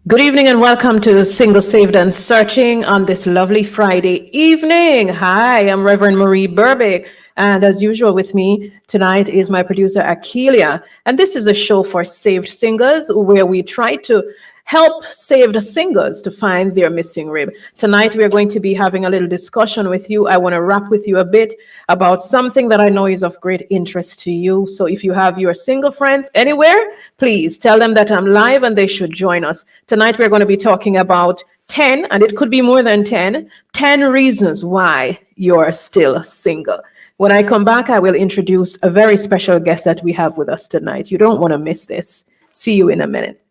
Good evening and welcome to Single Saved and Searching on this lovely Friday evening. Hi, I'm Reverend Marie Berbick, and as usual with me tonight is my producer Akeelia. And this is a show for saved singers where we try to help saved singers to find their missing rib. Tonight we are going to be having a little discussion with you. I want to wrap with you a bit about something that I know is of great interest to you. So if you have your single friends anywhere, please tell them that I'm live and they should join us. Tonight we're going to be talking about 10, and it could be more than 10 reasons why you're still single. When I come back, I will introduce a very special guest that we have with us tonight. You don't want to miss this. See you in a minute.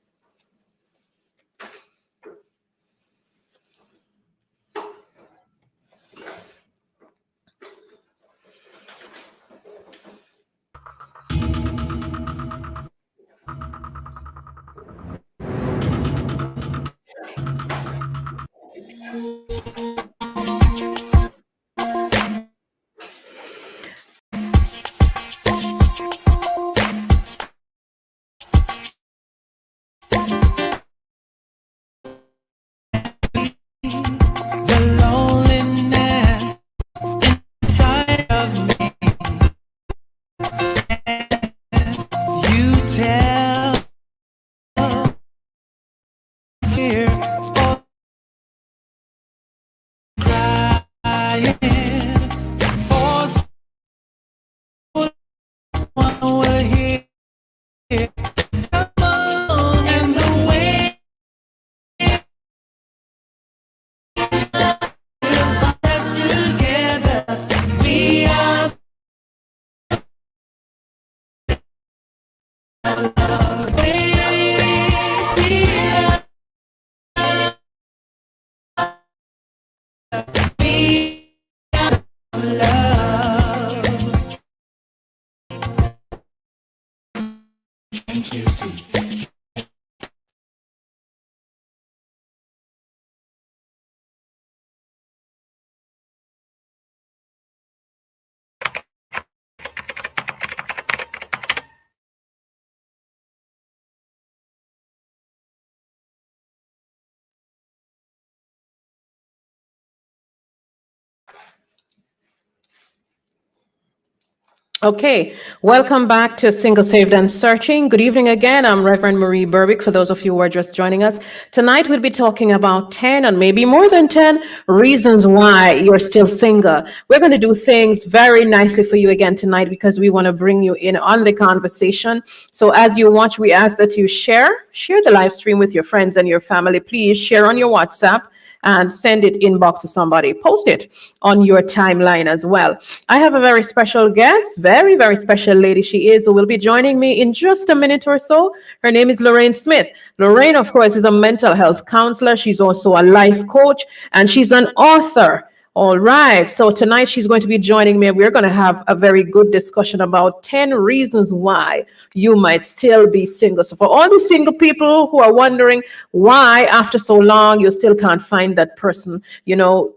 Okay, welcome back to Single Saved and Searching. Good evening again. I'm Reverend Marie Berbick, for those of you who are just joining us. Tonight we'll be talking about 10 and maybe more than 10 reasons why you're still single. We're going to do things very nicely for you again tonight because we want to bring you in on the conversation. So as you watch, we ask that you share the live stream with your friends and your family. Please share on your WhatsApp and send it inbox to somebody. Post it on your timeline as well. I have a very special guest, very, very special lady she is, who will be joining me in just a minute or so. Her name is Lorraine Smith. Lorraine, of course, is a mental health counselor. She's also a life coach, and she's an author. All right. So tonight she's going to be joining me. We're going to have a very good discussion about 10 reasons why you might still be single. So for all the single people who are wondering why after so long you still can't find that person,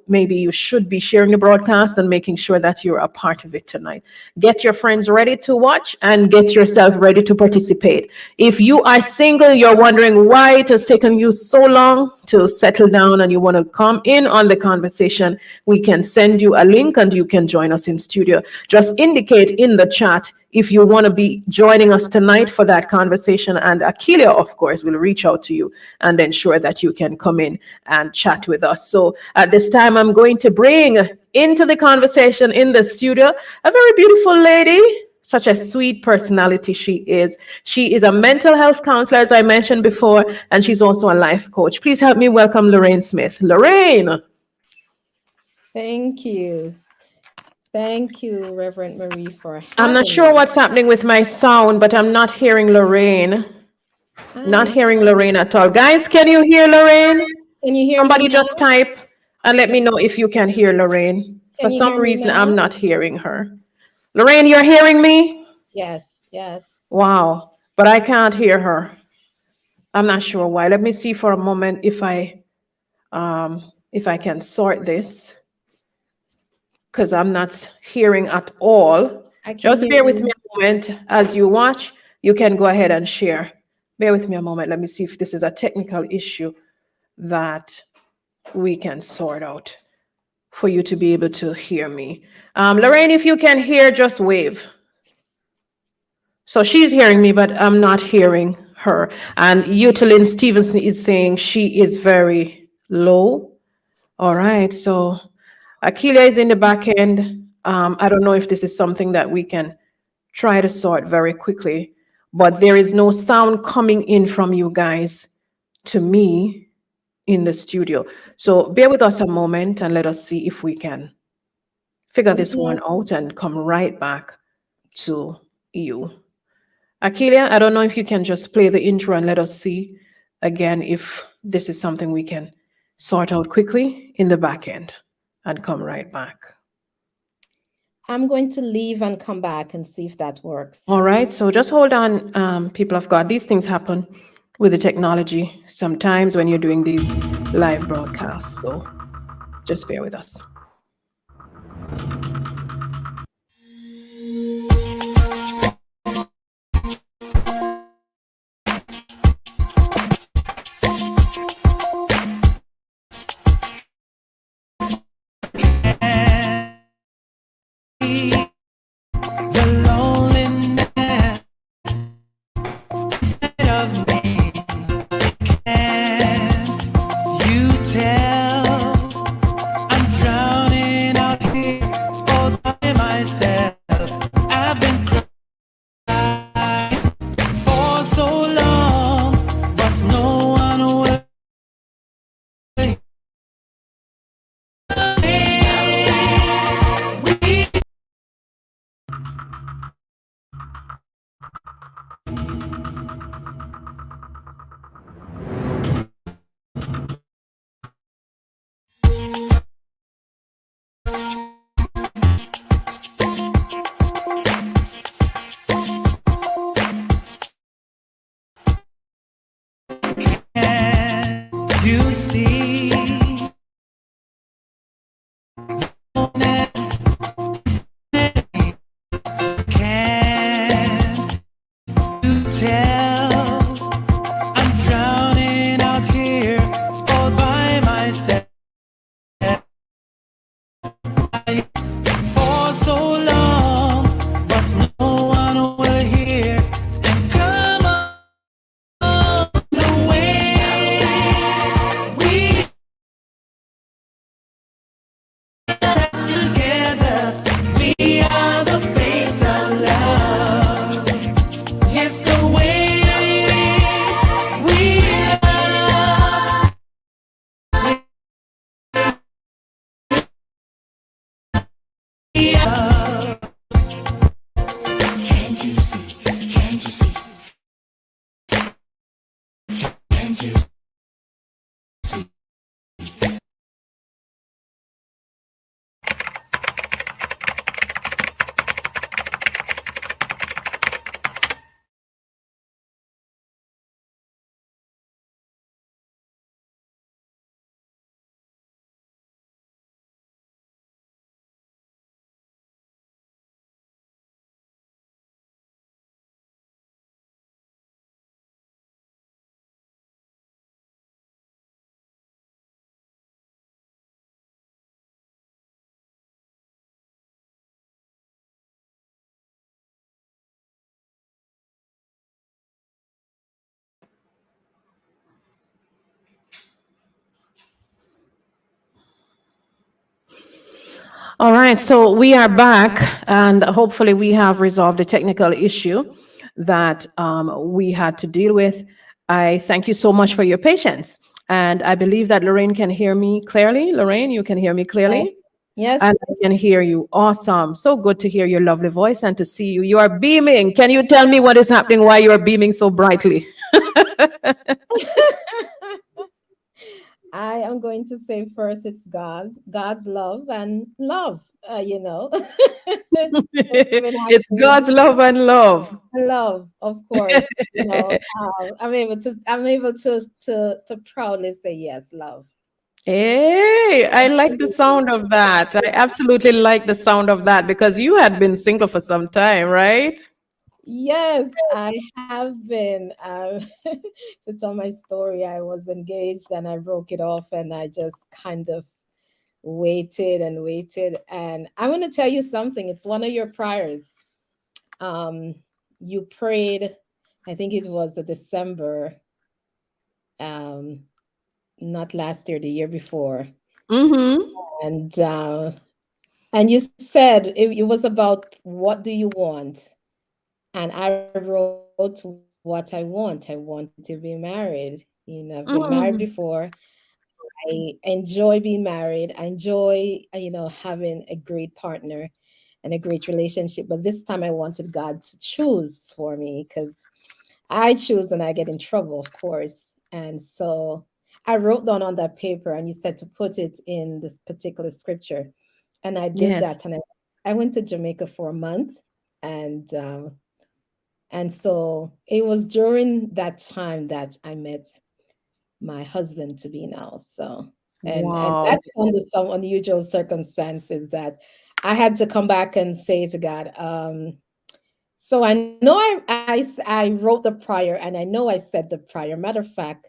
maybe you should be sharing the broadcast and making sure that you're a part of it tonight. Get your friends ready to watch and get yourself ready to participate. If you are single, you're wondering why it has taken you so long to settle down and you want to come in on the conversation, we can send you a link and you can join us in studio. Just indicate in the chat if you want to be joining us tonight for that conversation, and Akeelia, of course, will reach out to you and ensure that you can come in and chat with us. So at this time, I'm going to bring into the conversation in the studio a very beautiful lady. Such a sweet personality she is. She is a mental health counselor, as I mentioned before, and she's also a life coach. Please help me welcome Lorraine Smith. Lorraine. Thank you. Thank you, Reverend Marie, for having I'm not sure me. what's happening with my sound, but I'm not hearing Lorraine. Not hearing Lorraine at all. Guys, can you hear Lorraine? Can you hear Somebody me just now? type and let me know if you can hear Lorraine. For Can you some hear me reason, now? I'm not hearing her. Lorraine, you're hearing me? Yes. Wow, but I can't hear her. I'm not sure why. Let me see for a moment if I can sort this, because I'm not hearing at all. I can Just hear bear with you. me a moment as you watch. You can go ahead and share. Bear with me a moment. Let me see if this is a technical issue that we can sort out for you to be able to hear me. Lorraine, if you can hear, just wave. So she's hearing me, but I'm not hearing her. And Utalyn Stevenson is saying she is very low. All right. So Akilia is in the back end. I don't know if this is something that we can try to sort very quickly, but there is no sound coming in from you guys to me in the studio. So bear with us a moment and let us see if we can figure this one out and come right back to you. Akilia, I don't know if you can just play the intro and let us see again if this is something we can sort out quickly in the back end and come right back. I'm going to leave and come back and see if that works. All right, so just hold on, people of God. These things happen with the technology sometimes when you're doing these live broadcasts. So just bear with us. All right, so we are back, and hopefully we have resolved the technical issue that we had to deal with. I thank you so much for your patience, and I believe that Lorraine can hear me clearly. Lorraine, you can hear me clearly? Yes. And I can hear you. Awesome. So good to hear your lovely voice and to see you. You are beaming. Can you tell me what is happening, why you are beaming so brightly? I am going to say first it's God's love and love, It's God's love and love. love, of course. I'm able to proudly say yes, love. Hey, I like the sound of that. I absolutely like the sound of that because you had been single for some time, right? Yes, I have been. To tell my story, I was engaged and I broke it off, and I just kind of waited and waited. And I want to tell you something. It's one of your prayers. Um, you prayed, I think it was a December, um, not last year, the year before, Mm-hmm. and you said it was about what do you want, and I wrote what I want. I wanted to be married. I've been married before. Mm-hmm. I enjoy being married. I enjoy, having a great partner and a great relationship. But this time I wanted God to choose for me because I choose and I get in trouble, of course. And so I wrote down on that paper, and you said to put it in this particular scripture. And I did Yes. that. And I went to Jamaica for a month. And so it was during that time that I met my husband to be now. So, and Wow. that's under some unusual circumstances that I had to come back and say to God, so I know I wrote the prayer, and I know I said the prayer. Matter of fact,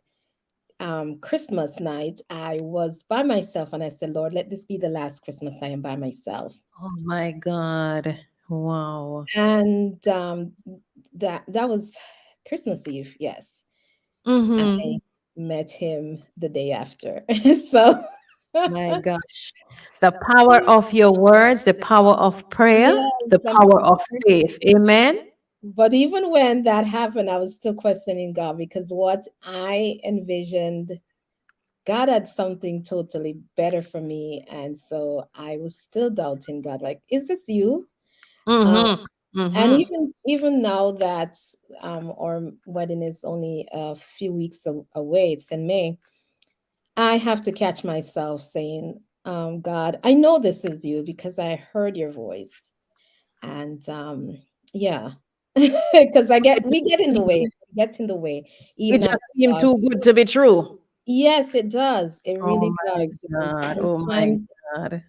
Christmas night, I was by myself, and I said, Lord, let this be the last Christmas I am by myself. Oh my God. Wow. And that was Christmas Eve, yes. Mm-hmm. I met him the day after. So My gosh. The power of your words, the power of prayer, yes, the and power of faith. Amen. but even when that happened, I was still questioning God because what I envisioned, God had something totally better for me, and so I was still doubting God. Like, is this you? Um, Mm-hmm. and Mm-hmm. even now that our wedding is only a few weeks away, it's in May. I have to catch myself saying, God, I know this is you because I heard your voice. And yeah, because we get in the way, we get in the way, It even just after seemed God. too good to be true. Yes, it does. It Oh really my does. And God. Oh my sometimes God.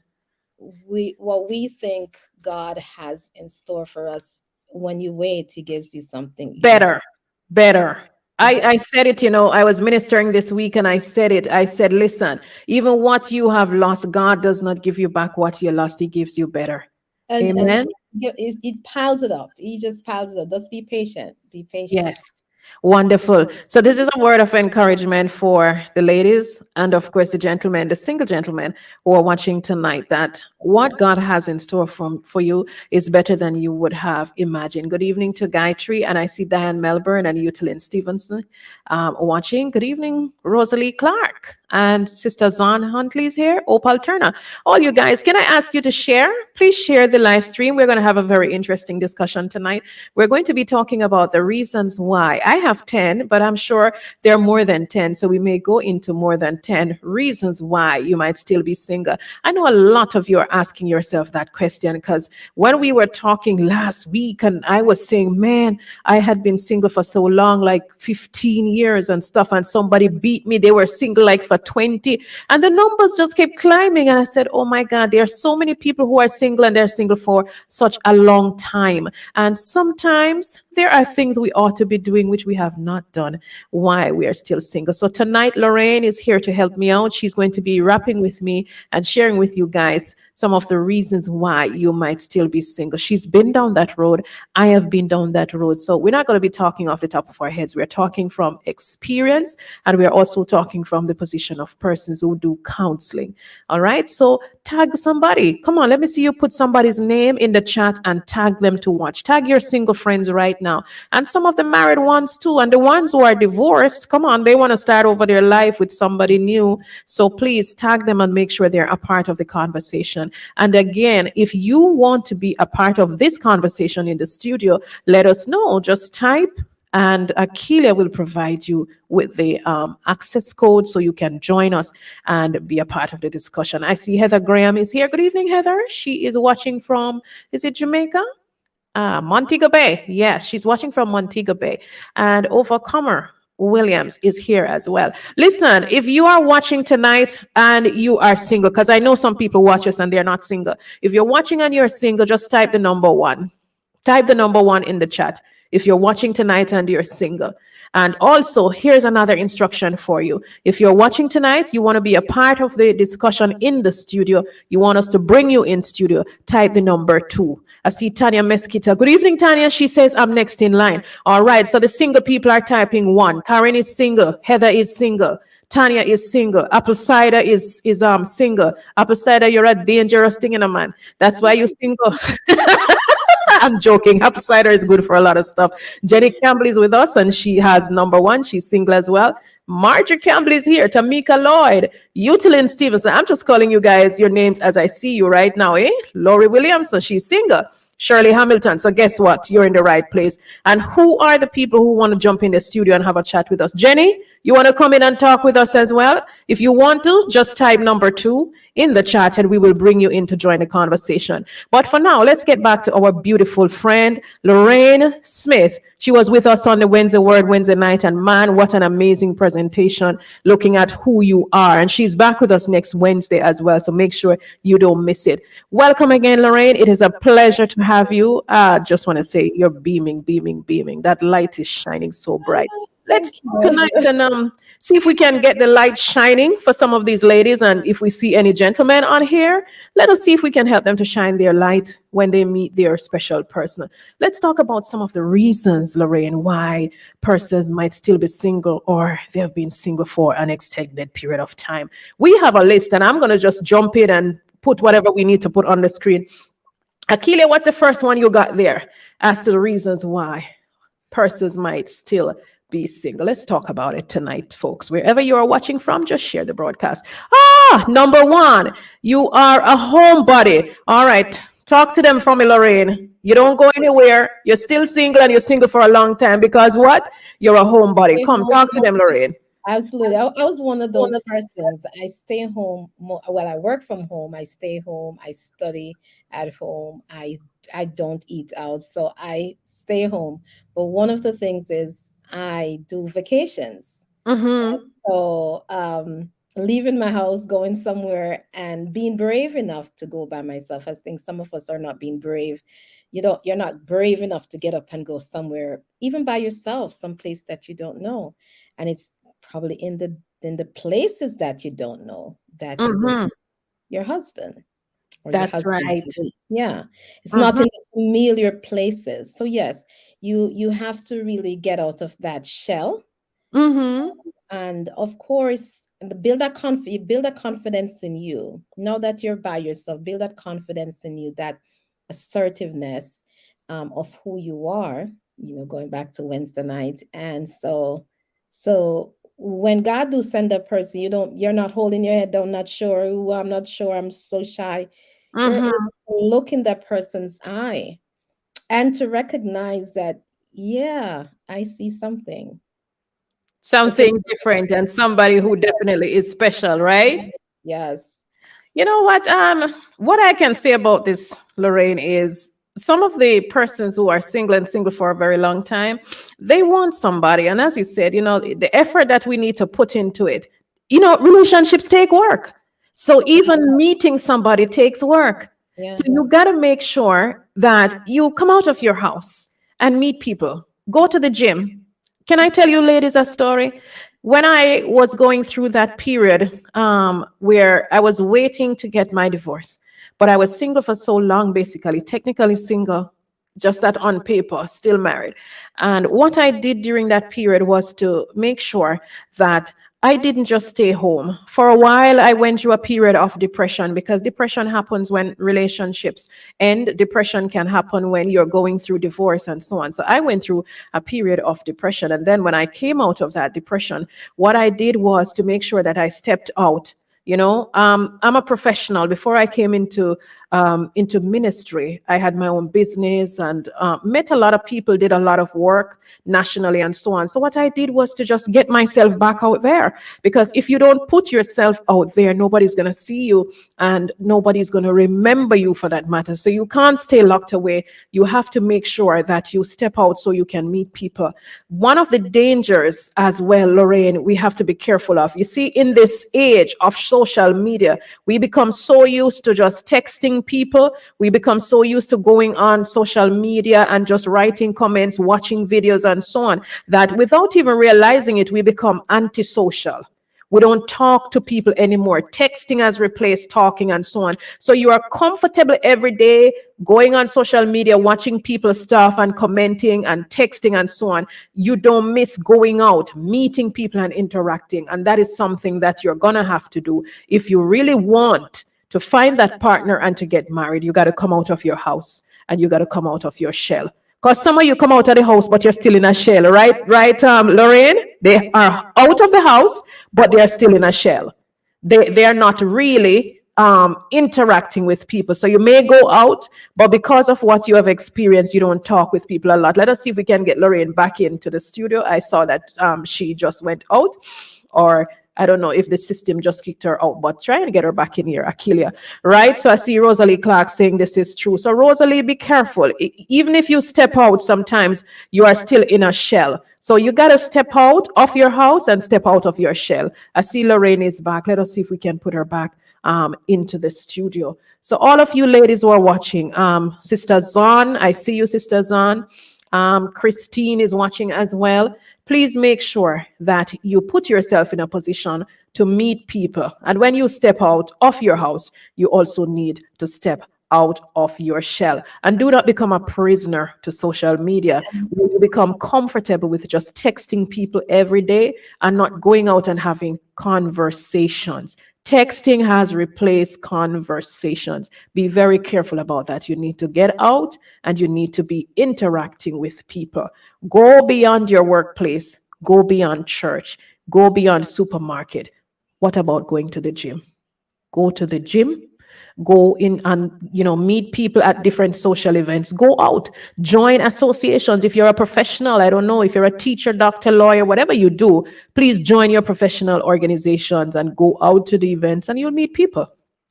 what we think God has in store for us, when you wait, He gives you something even Better. Better. I better. said it, I was ministering this week and I said it. I said, listen, even what you have lost, God does not give you back what you lost. He gives you better. And Amen. it piles it up. He just piles it up. Just be patient. Be patient. Yes. Wonderful. So this is a word of encouragement for the ladies and of course the gentlemen, the single gentlemen who are watching tonight, that what God has in store for you is better than you would have imagined. Good evening to Gayatri, and I see Diane Melbourne and Utalyn Stevenson watching. Good evening, Rosalie Clark, and Sister Zon Huntley's here, Opal Turner. All you guys, can I ask you to share? Please share the live stream. We're going to have a very interesting discussion tonight. We're going to be talking about the reasons why. I have 10, but I'm sure there are more than 10. So we may go into more than 10 reasons why you might still be single. I know a lot of you are asking yourself that question because when we were talking last week and I was saying, man, I had been single for so long, like 15 years and stuff, and somebody beat me. They were single like for 20. And the numbers just kept climbing. And I said, oh my God, there are so many people who are single and they're single for such a long time. And sometimes there are things we ought to be doing which we have not done, why we are still single. So tonight, Lorraine is here to help me out. She's going to be rapping with me and sharing with you guys some of the reasons why you might still be single. She's been down that road. I have been down that road. So we're not going to be talking off the top of our heads. We're talking from experience, and we're also talking from the position of persons who do counseling. All right. So tag somebody. Come on, let me see you put somebody's name in the chat and tag them to watch. Tag your single friends right now. And some of the married ones too. And the ones who are divorced, come on, they want to start over their life with somebody new. So please tag them and make sure they're a part of the conversation. And again, if you want to be a part of this conversation in the studio, let us know. Just type and Akilia will provide you with the access code so you can join us and be a part of the discussion. I see Heather Graham is here. Good evening, Heather. She is watching from, is it Jamaica? Montego Bay. Yes, she's watching from Montego Bay. And Overcomer Williams is here as well. Listen, if you are watching tonight and you are single, because I know some people watch us and they're not single. If you're watching and you're single, just type the number one. Type the number one in the chat. if you're watching tonight and you're single. And also, here's another instruction for you. If you're watching tonight, you want to be a part of the discussion in the studio, you want us to bring you in studio, type the number 2. I see Tanya Mesquita. Good evening, Tanya. She says, I'm next in line. All right. So the single people are typing 1. Karen is single. Heather is single. Tanya is single. Apple cider is single. Apple cider, you're a dangerous thing in a man. That's why you're single. I'm joking. Apple cider is good for a lot of stuff. Jenny Campbell is with us, and she has number 1. She's single as well. Marjorie Campbell is here. Tamika Lloyd, Utilin Stevenson. I'm just calling you guys your names as I see you right now, eh? Lori Williamson, she's single. Shirley Hamilton. So guess what? You're in the right place. And who are the people who want to jump in the studio and have a chat with us? Jenny, you want to come in and talk with us as well? If you want to, just type number 2 in the chat and we will bring you in to join the conversation. But for now, let's get back to our beautiful friend, Lorraine Smith. She was with us on the Wednesday night, and man, what an amazing presentation looking at who you are. And she's back with us next Wednesday as well, so make sure you don't miss it. Welcome again, Lorraine. It is a pleasure to have you. Just want to say you're beaming, beaming, beaming. That light is shining so bright. Let's tonight and see if we can get the light shining for some of these ladies. And if we see any gentlemen on here, let us see if we can help them to shine their light when they meet their special person. Let's talk about some of the reasons, Lorraine, why persons might still be single or they have been single for an extended period of time. We have a list, and I'm going to just jump in and put whatever we need to put on the screen. Akilia, what's the first one you got there as to the reasons why persons might still be single? Let's talk about it tonight, folks. Wherever you are watching from, just share the broadcast. Number 1, you are a homebody. All right, talk to them for me, Lorraine. You don't go anywhere. You're still single, and you're single for a long time because what? You're a homebody. Come, talk to them, Lorraine. Absolutely. I was one of those persons. I stay home. Well, I work from home. I stay home. I study at home. I don't eat out. So I stay home. But one of the things is I do vacations. Mm-hmm. So leaving my house, going somewhere, and being brave enough to go by myself. I think some of us are not being brave. You're not brave enough to get up and go somewhere, even by yourself, someplace that you don't know. And it's probably in the places that you don't know that you will Mm-hmm. meet your husband or your That's husband right. to be. Yeah. It's not Mm-hmm. in the familiar places. So yes, you have to really get out of that shell. Mm-hmm. And of course, and build that confidence in you. Now that you're by yourself, build that confidence in you, that assertiveness of who you are, going back to Wednesday night. And so when God do send a person, you're not holding your head down, not sure, "Ooh, I'm not sure, I'm so shy." You're able Mm-hmm. to look in that person's eye and to recognize that, yeah, I see something. If it's Something different and somebody who definitely is special, right? yes. You know what I can say about this, Lorraine, is some of the persons who are single and single for a very long time, they want somebody. And as you said, the effort that we need to put into it, relationships take work. So even meeting somebody takes work. So Yeah. you got to make sure that you come out of your house and meet people, go to the gym. Can I tell you, ladies, a story? When I was going through that period where I was waiting to get my divorce, but I was single for so long, basically, technically single, just that on paper, still married. And what I did during that period was to make sure that I didn't just stay home. For a while, I went through a period of depression because depression happens when relationships end. Depression can happen when you're going through divorce and so on. So I went through a period of depression. And then when I came out of that depression, what I did was to make sure that I stepped out. I'm a professional. Before I came into ministry, I had my own business and met a lot of people, did a lot of work nationally and so on. So what I did was to just get myself back out there, because if you don't put yourself out there, nobody's going to see you and nobody's going to remember you for that matter. So you can't stay locked away. You have to make sure that you step out so you can meet people. One of the dangers as well, Lorraine, we have to be careful of. You see, in this age of social media, we become so used to just texting texting people. We become so used to going on social media and just writing comments, watching videos, and so on, that without even realizing it, we become antisocial. We don't talk to people anymore. Texting has replaced talking and so on. So you are comfortable every day going on social media, watching people's stuff and commenting and texting and so on. You don't miss going out, meeting people and interacting. And that is something that you're going to have to do if you really want to find that partner and to get married. You got to come out of your house and you got to come out of your shell. Because some of you come out of the house, but you're still in a shell, right? Right, Lorraine? They are out of the house, but they're still in a shell. They are not really interacting with people. So you may go out, but because of what you have experienced, you don't talk with people a lot. Let us see if we can get Lorraine back into the studio. I saw that she just went out, or I don't know if the system just kicked her out, but try and get her back in here, Akeelia. Right? So I see Rosalie Clark saying this is true. So Rosalie, be careful. Even if you step out, sometimes you are still in a shell. So you got to step out of your house and step out of your shell. I see Lorraine is back. Let us see if we can put her back into the studio. So all of you ladies who are watching, Sister Zahn, I see you, Sister Zahn. Christine is watching as well. Please make sure that you put yourself in a position to meet people. And when you step out of your house, you also need to step out of your shell. And do not become a prisoner to social media. When you become comfortable with just texting people every day and not going out and having conversations. Texting has replaced conversations. Be very careful about that. You need to get out and you need to be interacting with people. Go beyond your workplace. Go beyond church. Go beyond supermarket. What about going to the gym? Go to the gym. Go in and meet people at different social events. Go out, join associations. If you're a professional, I don't know, if you're a teacher, doctor, lawyer, whatever you do, please join your professional organizations and go out to the events and you'll meet people.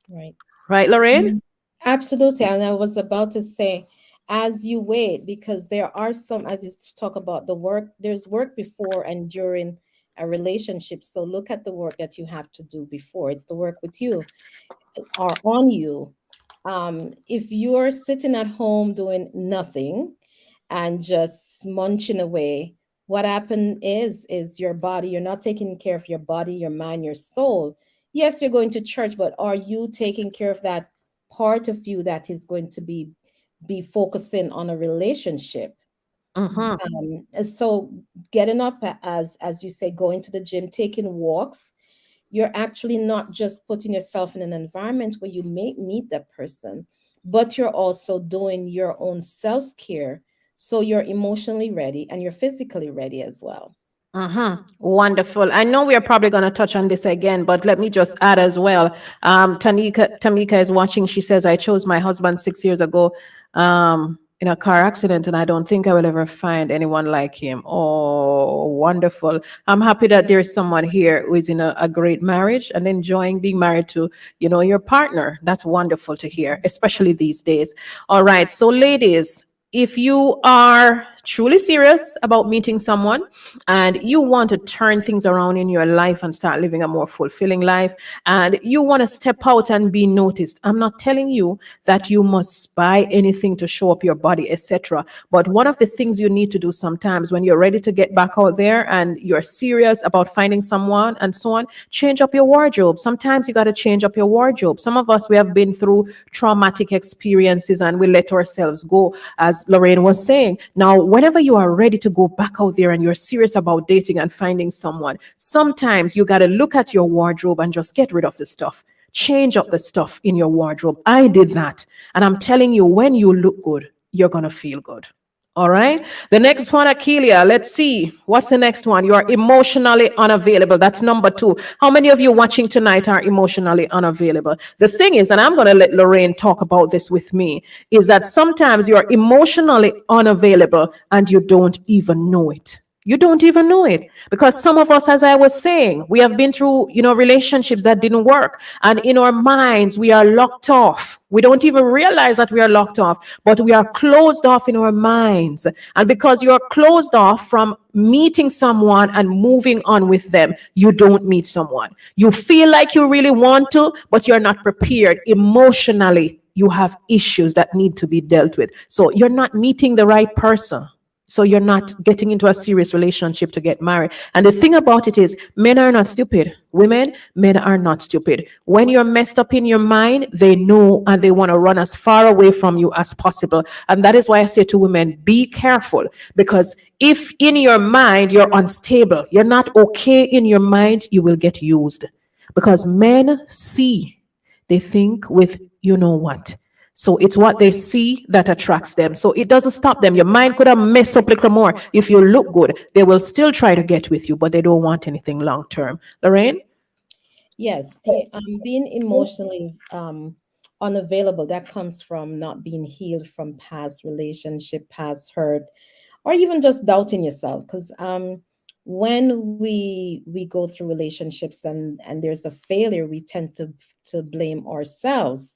Right. Right, Lorraine? Absolutely. And I was about to say, as you wait, because there are some, as you talk about the work, there's work before and during a relationship. So look at the work that you have to do before. It's the work with you or on you. If you're sitting at home doing nothing and just munching away, what happened is your body, you're not taking care of your body, your mind, your soul. Yes, you're going to church, but are you taking care of that part of you that is going to be focusing on a relationship? Mm-hmm. So getting up, as you say, going to the gym, taking walks, you're actually not just putting yourself in an environment where you may meet that person, but you're also doing your own self-care, so you're emotionally ready and you're physically ready as well. Wonderful. I know we are probably going to touch on this again, but let me just add as well. Tamika is watching. She says, I chose my husband 6 years ago in a car accident, and I don't think I will ever find anyone like him. Oh, wonderful. I'm happy that there is someone here who is in a great marriage and enjoying being married to, your partner. That's wonderful to hear, especially these days. All right. So, ladies, if you are truly serious about meeting someone and you want to turn things around in your life and start living a more fulfilling life and you want to step out and be noticed, I'm not telling you that you must buy anything to show up your body, etc. But one of the things you need to do sometimes when you're ready to get back out there and you're serious about finding someone and so on, change up your wardrobe. Sometimes you got to change up your wardrobe. Some of us, we have been through traumatic experiences and we let ourselves go, as Lorraine was saying. Now, whenever you are ready to go back out there and you're serious about dating and finding someone, sometimes you got to look at your wardrobe and just get rid of the stuff. Change up the stuff in your wardrobe. I did that. And I'm telling you, when you look good, you're going to feel good. All right. The next one, Akeelia. Let's see. What's the next one? You are emotionally unavailable. That's number 2. How many of you watching tonight are emotionally unavailable? The thing is, and I'm going to let Lorraine talk about this with me, is that sometimes you are emotionally unavailable and you don't even know it. You don't even know it, because some of us, as I was saying, we have been through, relationships that didn't work. And in our minds, we are locked off. We don't even realize that we are locked off, but we are closed off in our minds. And because you are closed off from meeting someone and moving on with them, you don't meet someone. You feel like you really want to, but you're not prepared emotionally. you have issues that need to be dealt with. So you're not meeting the right person. So you're not getting into a serious relationship to get married. And the thing about it is, men are not stupid. Women, men are not stupid. When you're messed up in your mind, they know and they want to run as far away from you as possible. And that is why I say to women, be careful. Because if in your mind you're unstable, you're not okay in your mind, you will get used. Because men see, they think with you know what. So it's what they see that attracts them. So it doesn't stop them. Your mind could have messed up a little more. If you look good, they will still try to get with you, but they don't want anything long term. Lorraine? Yes, being emotionally unavailable, that comes from not being healed from past relationship, past hurt, or even just doubting yourself. Because when we go through relationships and there's a failure, we tend to blame ourselves,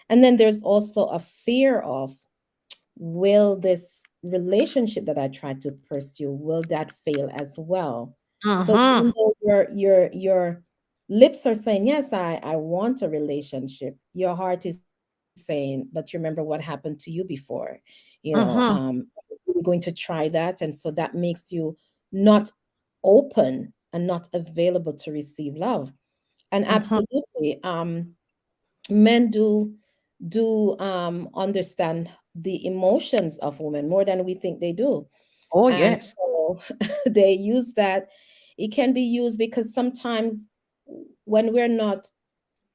and then there's also a fear of, will this relationship that I tried to pursue, will that fail as well? So Mm-hmm. even though your lips are saying, yes, I want a relationship, your heart is saying, but you remember what happened to you before. Mm-hmm. We're going to try that. And so that makes you not open and not available to receive love. And Mm-hmm. absolutely, men do understand the emotions of women more than we think they do. Oh, And yes. so they use that. It can be used because sometimes when we're not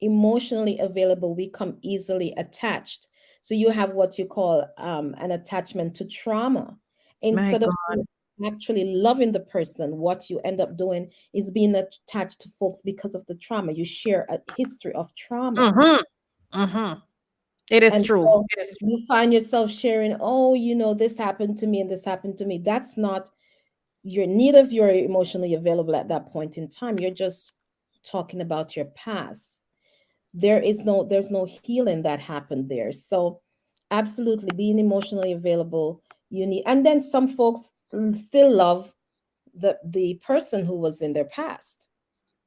emotionally available, we come easily attached. So you have what you call an attachment to trauma. My Instead of God. actually loving the person, what you end up doing is being attached to folks because of the trauma. You share a history of trauma. Mm-hmm. Mm-hmm. It is And true. so It is true. you find yourself sharing, oh, this happened to me and this happened to me. That's not, you're neither of you are emotionally available at that point in time. You're just talking about your past. There's no healing that happened there. So absolutely being emotionally available, you need, and then some folks still love the person who was in their past.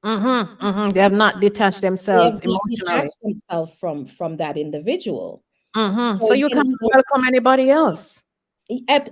Mm-hmm. Mm-hmm. They have not detached They have themselves not emotionally. detached themselves from that individual. Mm-hmm. So So you can again, welcome anybody else.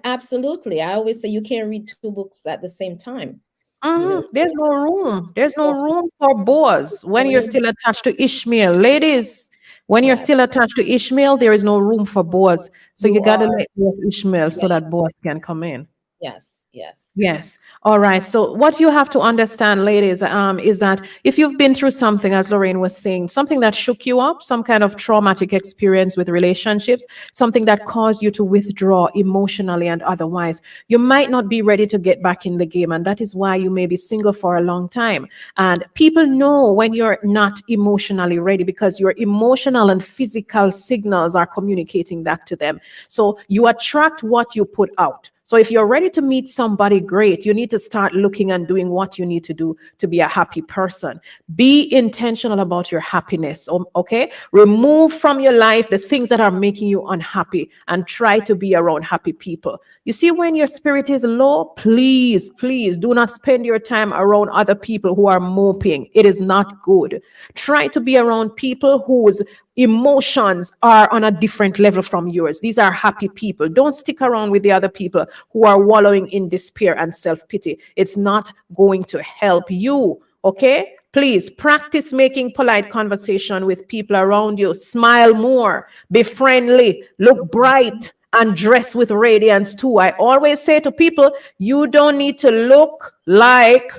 Absolutely. I always say you can't read two books at the same time. You There's no room. There's no know, room for Boaz when you're morning. still attached to Ishmael. Ladies, when you're Yes, still attached to Ishmael, there is no room for Boaz. So you you got to are. let go of Ishmael Yeah. so that Boaz can come in. Yes. Yes. Yes. All right. So what you have to understand, ladies, is that if you've been through something, as Lorraine was saying, something that shook you up, some kind of traumatic experience with relationships, something that caused you to withdraw emotionally and otherwise, you might not be ready to get back in the game. And that is why you may be single for a long time. And people know when you're not emotionally ready because your emotional and physical signals are communicating that to them. So you attract what you put out. So if you're ready to meet somebody great, you need to start looking and doing what you need to do to be a happy person. Be intentional about your happiness, okay? Remove from your life the things that are making you unhappy and try to be around happy people. You see, when your spirit is low, please, please do not spend your time around other people who are moping. It is not good. Try to be around people whose emotions are on a different level from yours. These are happy people. Don't stick around with the other people who are wallowing in despair and self pity. It's not going to help you. Okay? Please practice making polite conversation with people around you. Smile more, be friendly, look bright, and dress with radiance too. I always say to people, you don't need to look like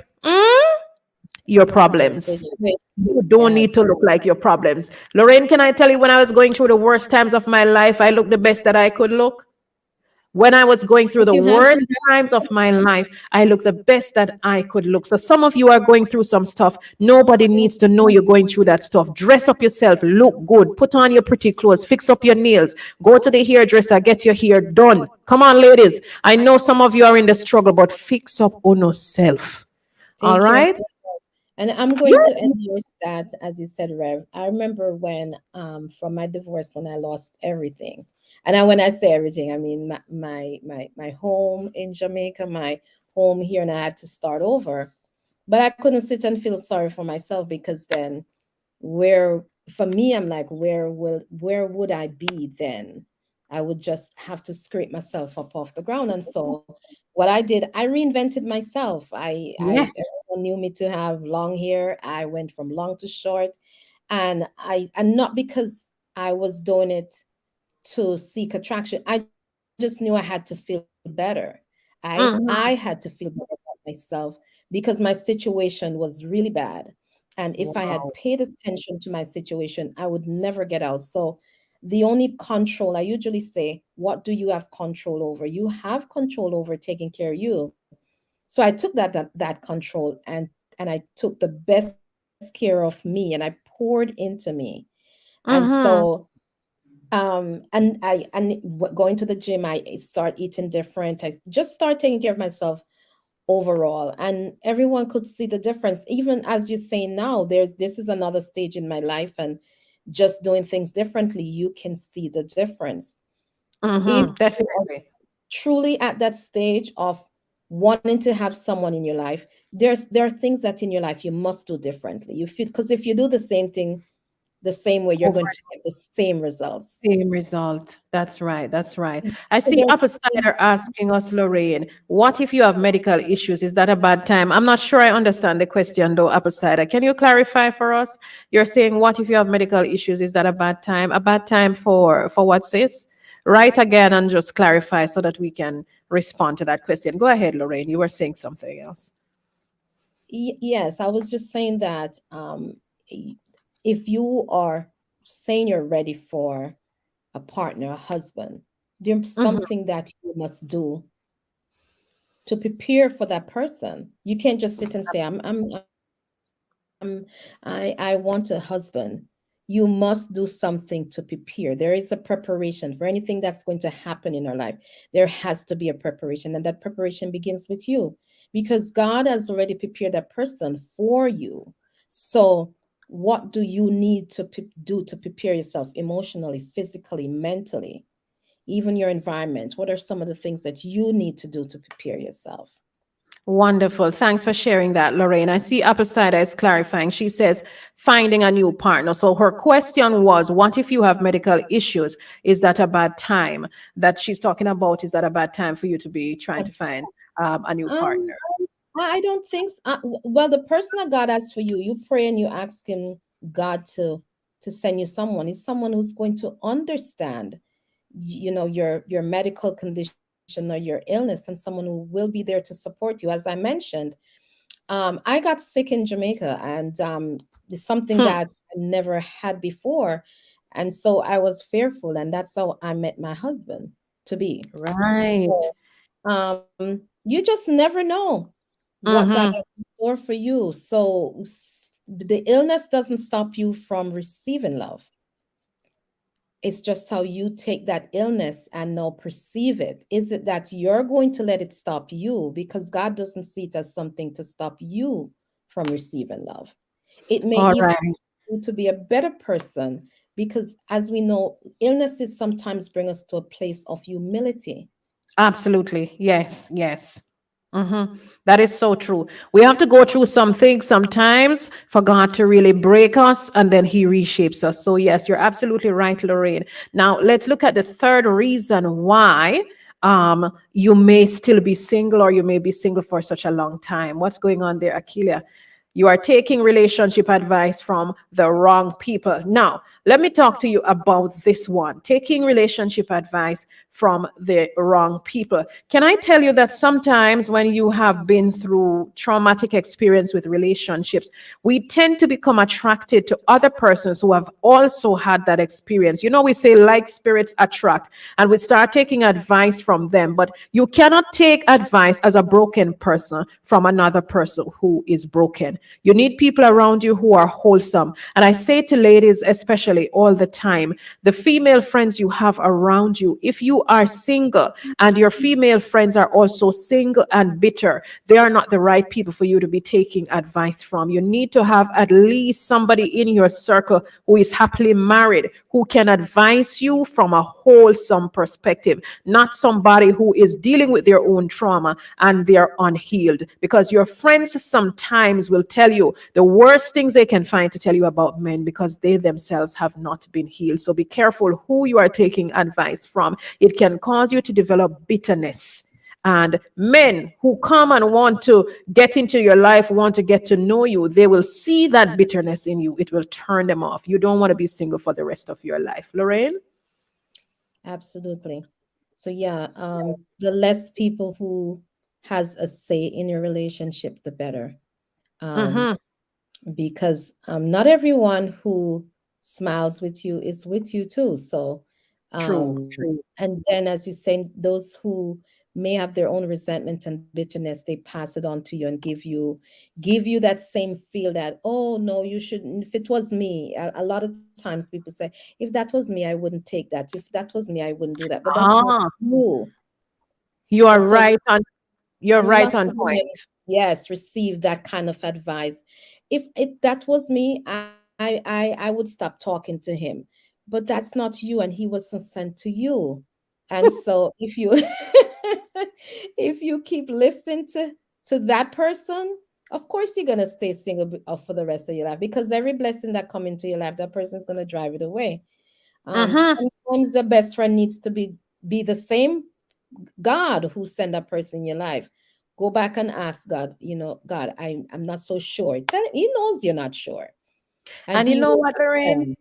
your Your problems. situation. You don't need Yes. to look like your problems. Lorraine, can I tell you when I was going through the worst times of my life, I looked the best that I could look? When I was going through If the you have worst to. times of my life, I looked the best that I could look. So some of you are going through some stuff. Nobody needs to know you're going through that stuff. Dress up yourself, look good, put on your pretty clothes, fix up your nails, go to the hairdresser, get your hair done. Come on, ladies. I know some of you are in the struggle, but fix up on yourself. All Take care of right? yourself. And I'm going to Yes. endorse that, as you said, Rev. I remember when, from my divorce, when I lost everything. And when I say everything, I mean my home in Jamaica, my home here, and I had to start over. But I couldn't sit and feel sorry for myself because then where for me, I'm like, where would I be then? I would just have to scrape myself up off the ground. And so what I did, I reinvented myself. I Yes. everyone knew me to have long hair. I went from long to short. And not because I was doing it to seek attraction. I just knew I had to feel better. I had to feel Mm-hmm. better about myself because my situation was really bad. And if I had Wow. paid attention to my situation, I would never get out. So the only control, I usually say, what do you have control over? You have control over taking care of you. So I took that control, and I took the best care of me, and I poured into me. And so Mm-hmm. going to the gym, I start eating different. I just start taking care of myself overall, and everyone could see the difference. Even as you say now, there's this is another stage in my life, and just doing things differently, you can see the difference. If Mm-hmm. you are Definitely. truly at that stage of wanting to have someone in your life, there are things that in your life you must do differently. You feel, because if you do the same thing the same way, you're Over going to get the same results. same result. That's right. That's right. I So see there's Upper Sider things. asking us, Lorraine, what if you have medical issues? Is that a bad time? I'm not sure I understand the question though, Upper Sider. Can you clarify for us? You're saying what if you have medical issues? Is that a bad time? A bad time for what, sis? Write again and just clarify so that we can respond to that question. Go ahead, Lorraine. You were saying something else. Yes, I was just saying that y- if you are saying you're ready for a partner, a husband, there's Mhm. something that you must do to prepare for that person. You can't just sit and say, I want a husband. You must do something to prepare. There is a preparation for anything that's going to happen in our life. There has to be a preparation, and that preparation begins with you, because God has already prepared that person for you. So, what do you need to do to prepare yourself emotionally, physically, mentally, even your environment? What are some of the things that you need to do to prepare yourself? Wonderful. Thanks for sharing that, Lorraine. I see Upside is clarifying. She says, finding a new partner. So her question was, what if you have medical issues? Is that a bad time? That she's talking about, is that a bad time for you to be trying to find a new Um, partner? I don't think so. Well, the person that God has for you, you pray and you asking God to send you someone. Is someone who's going to understand, your medical condition or your illness, and someone who will be there to support you. As I mentioned, I got sick in Jamaica, and it's something Hmm. that I never had before, and so I was fearful, and that's how I met my husband to be. Right. So, you just never know what God has Mm-hmm. in store for you. So the illness doesn't stop you from receiving love. It's just how you take that illness and now perceive it. Is it that you're going to let it stop you? Because God doesn't see it as something to stop you from receiving love. It may All even right. help you to be a better person, because, as we know, illnesses sometimes bring us to a place of humility. Absolutely. Yes. Yes. Mm-hmm. That is so true. We have to go through some things sometimes for God to really break us and then He reshapes us. So, yes, you're absolutely right, Lorraine. Now, let's look at the third reason why you may still be single or you may be single for such a long time. What's going on there, Akilia? You are taking relationship advice from the wrong people. Now, let me talk to you about this one, taking relationship advice from the wrong people. Can I tell you that sometimes when you have been through traumatic experience with relationships, we tend to become attracted to other persons who have also had that experience. You know, we say like spirits attract, and we start taking advice from them, but you cannot take advice as a broken person from another person who is broken. You need people around you who are wholesome. And I say to ladies, especially all the time, the female friends you have around you, if you are single and your female friends are also single and bitter, they are not the right people for you to be taking advice from. You need to have at least somebody in your circle who is happily married, who can advise you from a wholesome perspective, not somebody who is dealing with their own trauma and they're unhealed. Because your friends sometimes will tell you the worst things they can find to tell you about men because they themselves have not been healed. So be careful who you are taking advice from. It can cause you to develop bitterness. And men who come and want to get into your life, want to get to know you, they will see that bitterness in you. It will turn them off. You don't want to be single for the rest of your life. Lorraine? Absolutely. So yeah, the less people who has a say in your relationship, the better. Um, Mm-hmm. because not everyone who smiles with you is with you too. So, True, um, true. and then as you say, those who may have their own resentment and bitterness, they pass it on to you and give you that same feel that, oh no, you shouldn't. If it was me, a lot of times people say, if that was me, I wouldn't take that. If that was me, I wouldn't do that. But that's not Ah, true. you are And so right on. You're and right lots on of point. women, yes, receive that kind of advice. If it that was me, I would stop talking to him. But that's not you, and he wasn't sent to you. And so if you if you keep listening to that person, of course you're gonna stay single for the rest of your life, because every blessing that come into your life, that person's gonna drive it away. Mm-hmm. Sometimes the best friend needs to be the same God who sent that person in your life. Go back and ask God, God, I'm not so sure. Tell him, he knows you're not sure. And And you he know will what, Lorraine? respond.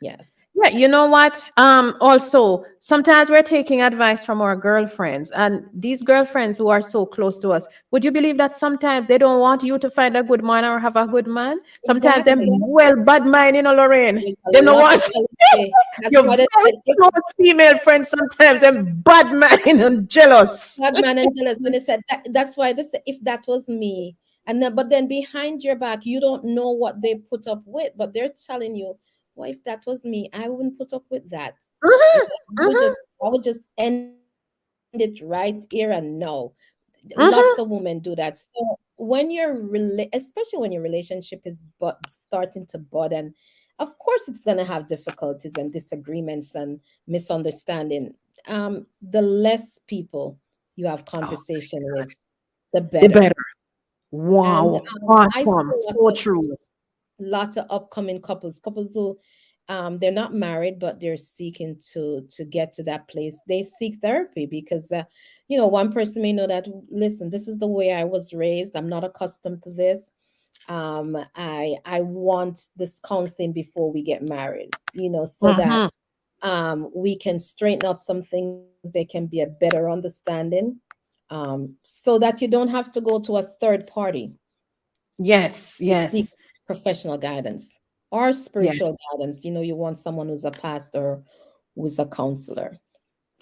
Yes. Yeah, you know what? Also, sometimes we're taking advice from our girlfriends, and these girlfriends who are so close to us, would you believe that sometimes they don't want you to find a good man or have a good man? Sometimes them Exactly. well bad mind, Lorraine. There's a Them no lot want of jealousy. That's your what it very said. If close female friends sometimes them bad mind and jealous. God man and jealous, when they said that, that's why they said, if that was me. And then, but then behind your back, you don't know what they put up with, but they're telling you, well, if that was me, I wouldn't put up with that. You Mhm, know, mhm, I would just end it right here and no. Lots of women do mhm. that. So when especially when your relationship is starting to bud, and of course it's going to have difficulties and disagreements and misunderstanding. The less people you have Oh conversation my God. with, the The better. better. And Wow. I see Awesome. a So true. lot of upcoming couples who they're not married, but they're seeking to get to that place. They seek therapy because one person may know that, listen, this is the way I was raised, I'm not accustomed to this. I want this counseling before we get married, so that Mhm. we can straighten out some things. There can be a better understanding, so that you don't have to go to a third party Yes, to seek yes. professional guidance or Yes. spiritual guidance. You want someone who's a pastor, who's a counselor.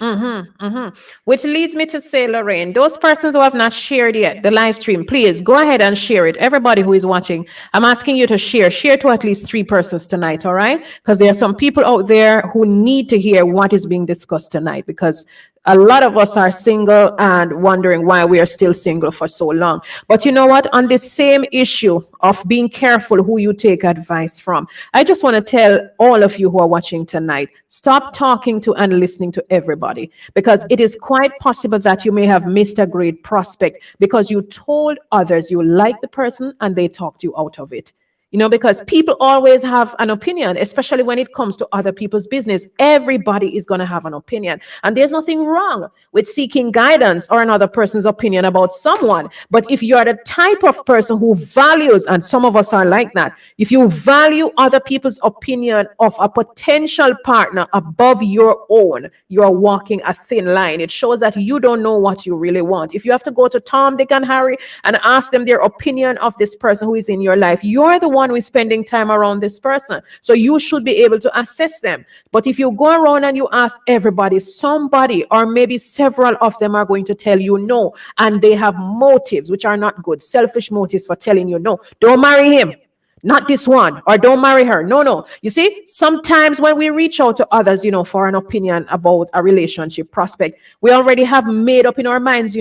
Mm-hmm, mm-hmm. Which leads me to say, Lorraine, those persons who have not shared yet the live stream, please go ahead and share it. Everybody who is watching, I'm asking you to share to at least 3 persons tonight, all right? Because there are some people out there who need to hear what is being discussed tonight, because a lot of us are single and wondering why we are still single for so long. But you know what? On this same issue of being careful who you take advice from, I just want to tell all of you who are watching tonight, stop talking to and listening to everybody, because it is quite possible that you may have missed a great prospect because you told others you like the person and they talked you out of it. Because people always have an opinion, especially when it comes to other people's business. Everybody is going to have an opinion. And there's nothing wrong with seeking guidance or another person's opinion about someone. But if you are the type of person who values, and some of us are like that, if you value other people's opinion of a potential partner above your own, you are walking a thin line. It shows that you don't know what you really want. If you have to go to Tom, Dick, and Harry and ask them their opinion of this person who is in your life, you're the one who is spending time around this person. So you should be able to assess them. But if you go around and you ask everybody, somebody or maybe several of them are going to tell you no. And they have motives which are not good, selfish motives for telling you no. Don't marry him, not this one, or don't marry her. No, no. You see, sometimes when we reach out to others, for an opinion about a relationship prospect, we already have made up in our minds,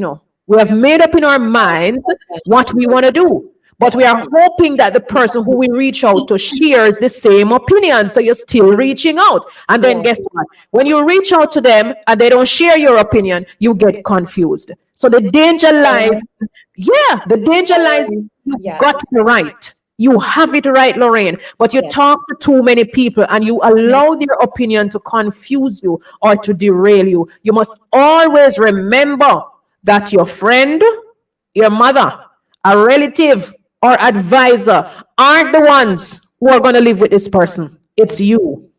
we have made up in our minds what we want to do. But we are hoping that the person who we reach out to shares the same opinion. So you're still reaching out. And then Yes. guess what? When you reach out to them and they don't share your opinion, you get confused. So the danger lies, yeah, the danger lies Sorry. Yeah. got it right. You have it right, Lorraine. But you Yes. talk to too many people and you Yes. allow their opinion to confuse you or to derail you. You must always remember that your friend, your mother, a relative, or advisor aren't the ones who are going to live with this person. It's you.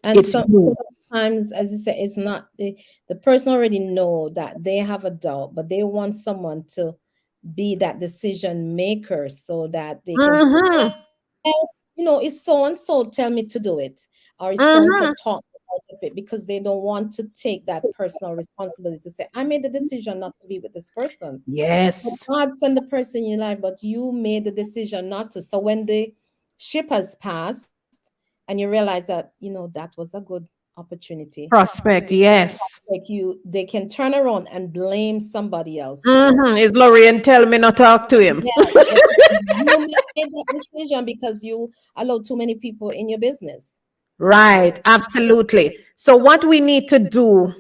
And It's you. sometimes, as you say, it's not the person already know that they have a doubt, but they want someone to be that decision maker so that they can say, Mm-hmm. well, it's so and so tell me to do it, or it's so and so Mm-hmm. talk me out of it, because they don't want to take that personal responsibility to say, I made the decision not to be with this person. But Yes. God sent the person in your life, but you made the decision not to. So when the ship has passed and you realize that, that was a good opportunity, Prospect. Yes. like they can turn around and blame somebody else. Mm-hmm. Is Lorraine tell me not talk to him? Yeah, but you made that decision because you allowed too many people in your business. Right, absolutely. So, what we need to do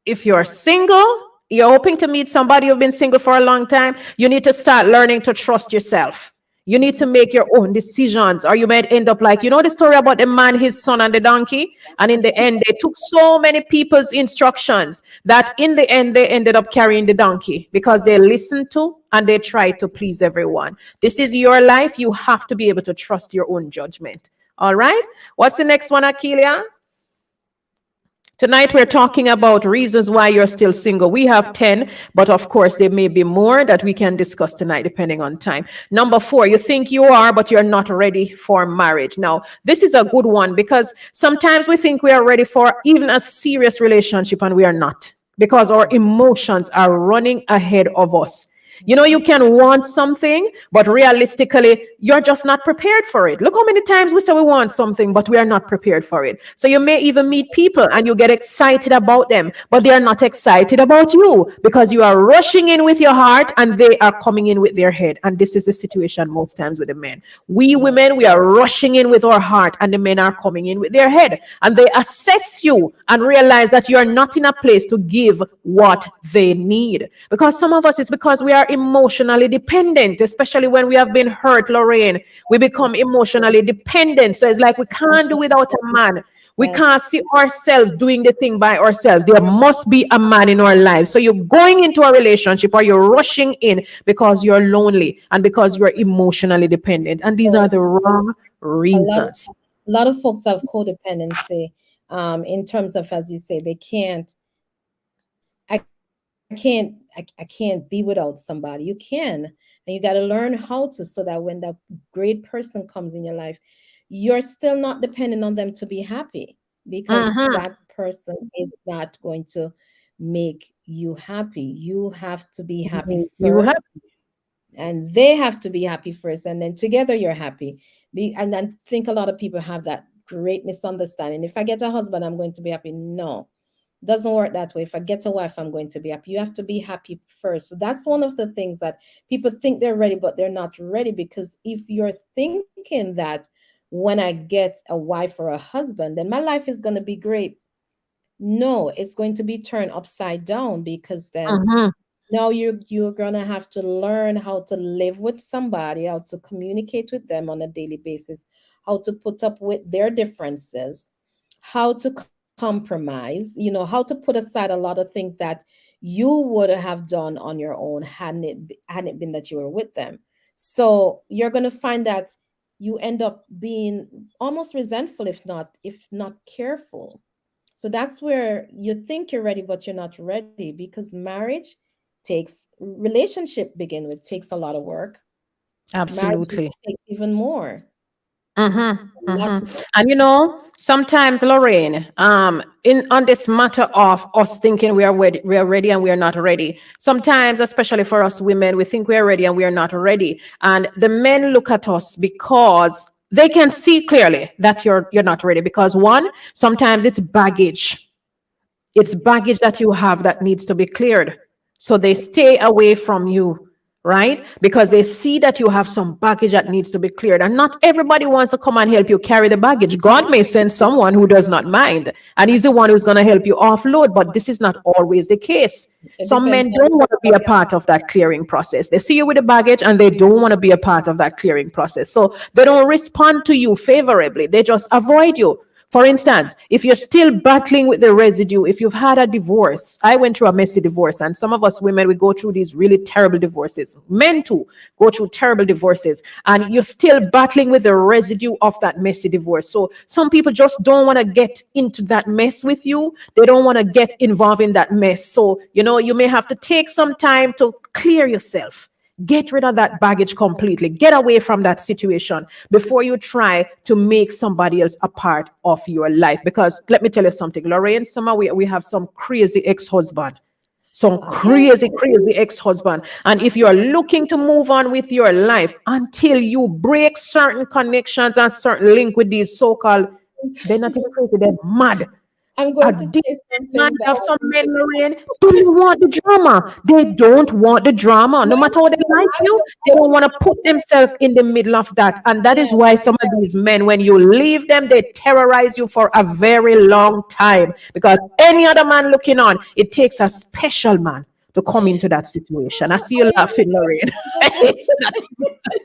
if you're single, you're hoping to meet somebody who've been single for a long time, you need to start learning to trust yourself. You need to make your own decisions, or you might end up like, the story about the man, his son, and the donkey. And in the end, they took so many people's instructions that in the end, they ended up carrying the donkey because they listened to and they tried to please everyone. This is your life. You have to be able to trust your own judgment. All right. What's the next one, Akeelia? Tonight we're talking about reasons why you're still single. We have 10, but of course there may be more that we can discuss tonight depending on time. Number 4, you think you are, but you're not ready for marriage. Now, this is a good one because sometimes we think we are ready for even a serious relationship and we are not because our emotions are running ahead of us. You can want something, but realistically, you're just not prepared for it. Look how many times we say we want something, but we are not prepared for it. So you may even meet people and you get excited about them, but they are not excited about you because you are rushing in with your heart and they are coming in with their head. And this is the situation most times with the men. We Yeah. women, we are rushing in with our heart and the men are coming in with their head. And they assess you and realize that you are not in a place to give what they need. Because some of us, it's because we are emotionally dependent, especially when we have been hurt, Lorraine. We become emotionally dependent. So it's like we can't do without a man. We Yes. can't see ourselves doing the thing by ourselves. There must be a man in our lives. So you're going into a relationship or you're rushing in because you're lonely and because you're emotionally dependent. And these are So the wrong a lot reasons. a lot of folks have codependency, in terms of, as you say, they can't I can't be without somebody. You can, and you got to learn how to, so that when that great person comes in your life, you're still not depending on them to be happy, because Mm-hmm. that person is not going to make you happy. You have to be happy You have. first, and they have to be happy first, and then together you're happy. And then think a lot of people have that great misunderstanding. If I get a husband, I'm going to be happy. No, doesn't work that way. If I get a wife, I'm going to be happy. You have to be happy first. So that's one of the things that people think they're ready, but they're not ready. Because if you're thinking that when I get a wife or a husband, then my life is going to be great. No, it's going to be turned upside down, because then Mm-hmm. now you're gonna have to learn how to live with somebody, how to communicate with them on a daily basis, how to put up with their differences, how to compromise, how to put aside a lot of things that you would have done on your own, hadn't it been that you were with them. So you're gonna find that you end up being almost resentful, if not careful. So that's where you think you're ready, but you're not ready, because marriage relationship begin with takes a lot of work. Marriage Absolutely. takes even more. Mm-hmm, Lots mm-hmm. more. And sometimes Lorraine, in on this matter of us thinking we are ready and we are not ready. Sometimes, especially for us women, we think we are ready and we are not ready. And the men look at us because they can see clearly that you're not ready. Because one, sometimes it's baggage. It's baggage that you have that needs to be cleared. So they stay away from you. right? Because they see that you have some baggage that needs to be cleared. And not everybody wants to come and help you carry the baggage. God may send someone who does not mind, and he's the one who's going to help you offload, but this is not always the case. It Some depends men on don't want to be a part of that clearing process. They see you with the baggage and they don't want to be a part of that clearing process. So they don't respond to you favorably. They just avoid you. For instance, if you're still battling with the residue, if you've had a divorce, I went through a messy divorce, and some of us women, we go through these really terrible divorces. Men too go through terrible divorces, and you're still battling with the residue of that messy divorce. So some people just don't want to get into that mess with you. They don't want to get involved in that mess. So, you may have to take some time to clear yourself. Get rid of that baggage completely. Get away from that situation before you try to make somebody else a part of your life. Because let me tell you something, Lorraine, somehow we have some crazy ex-husband. Some crazy, crazy ex-husband. And if you're looking to move on with your life until you break certain connections and certain link with these so-called, they're not even crazy, they're mad. I'm A going to say decent man something that of some men, Lorraine, do you want the drama? They don't want the drama. No matter how they like you, they don't want to put themselves in the middle of that. And that is yes, why some of these men, when you leave them, they terrorize you for a very long time. Because any other man looking on, it takes a special man to come into that situation. I see you laughing, Lorraine. It's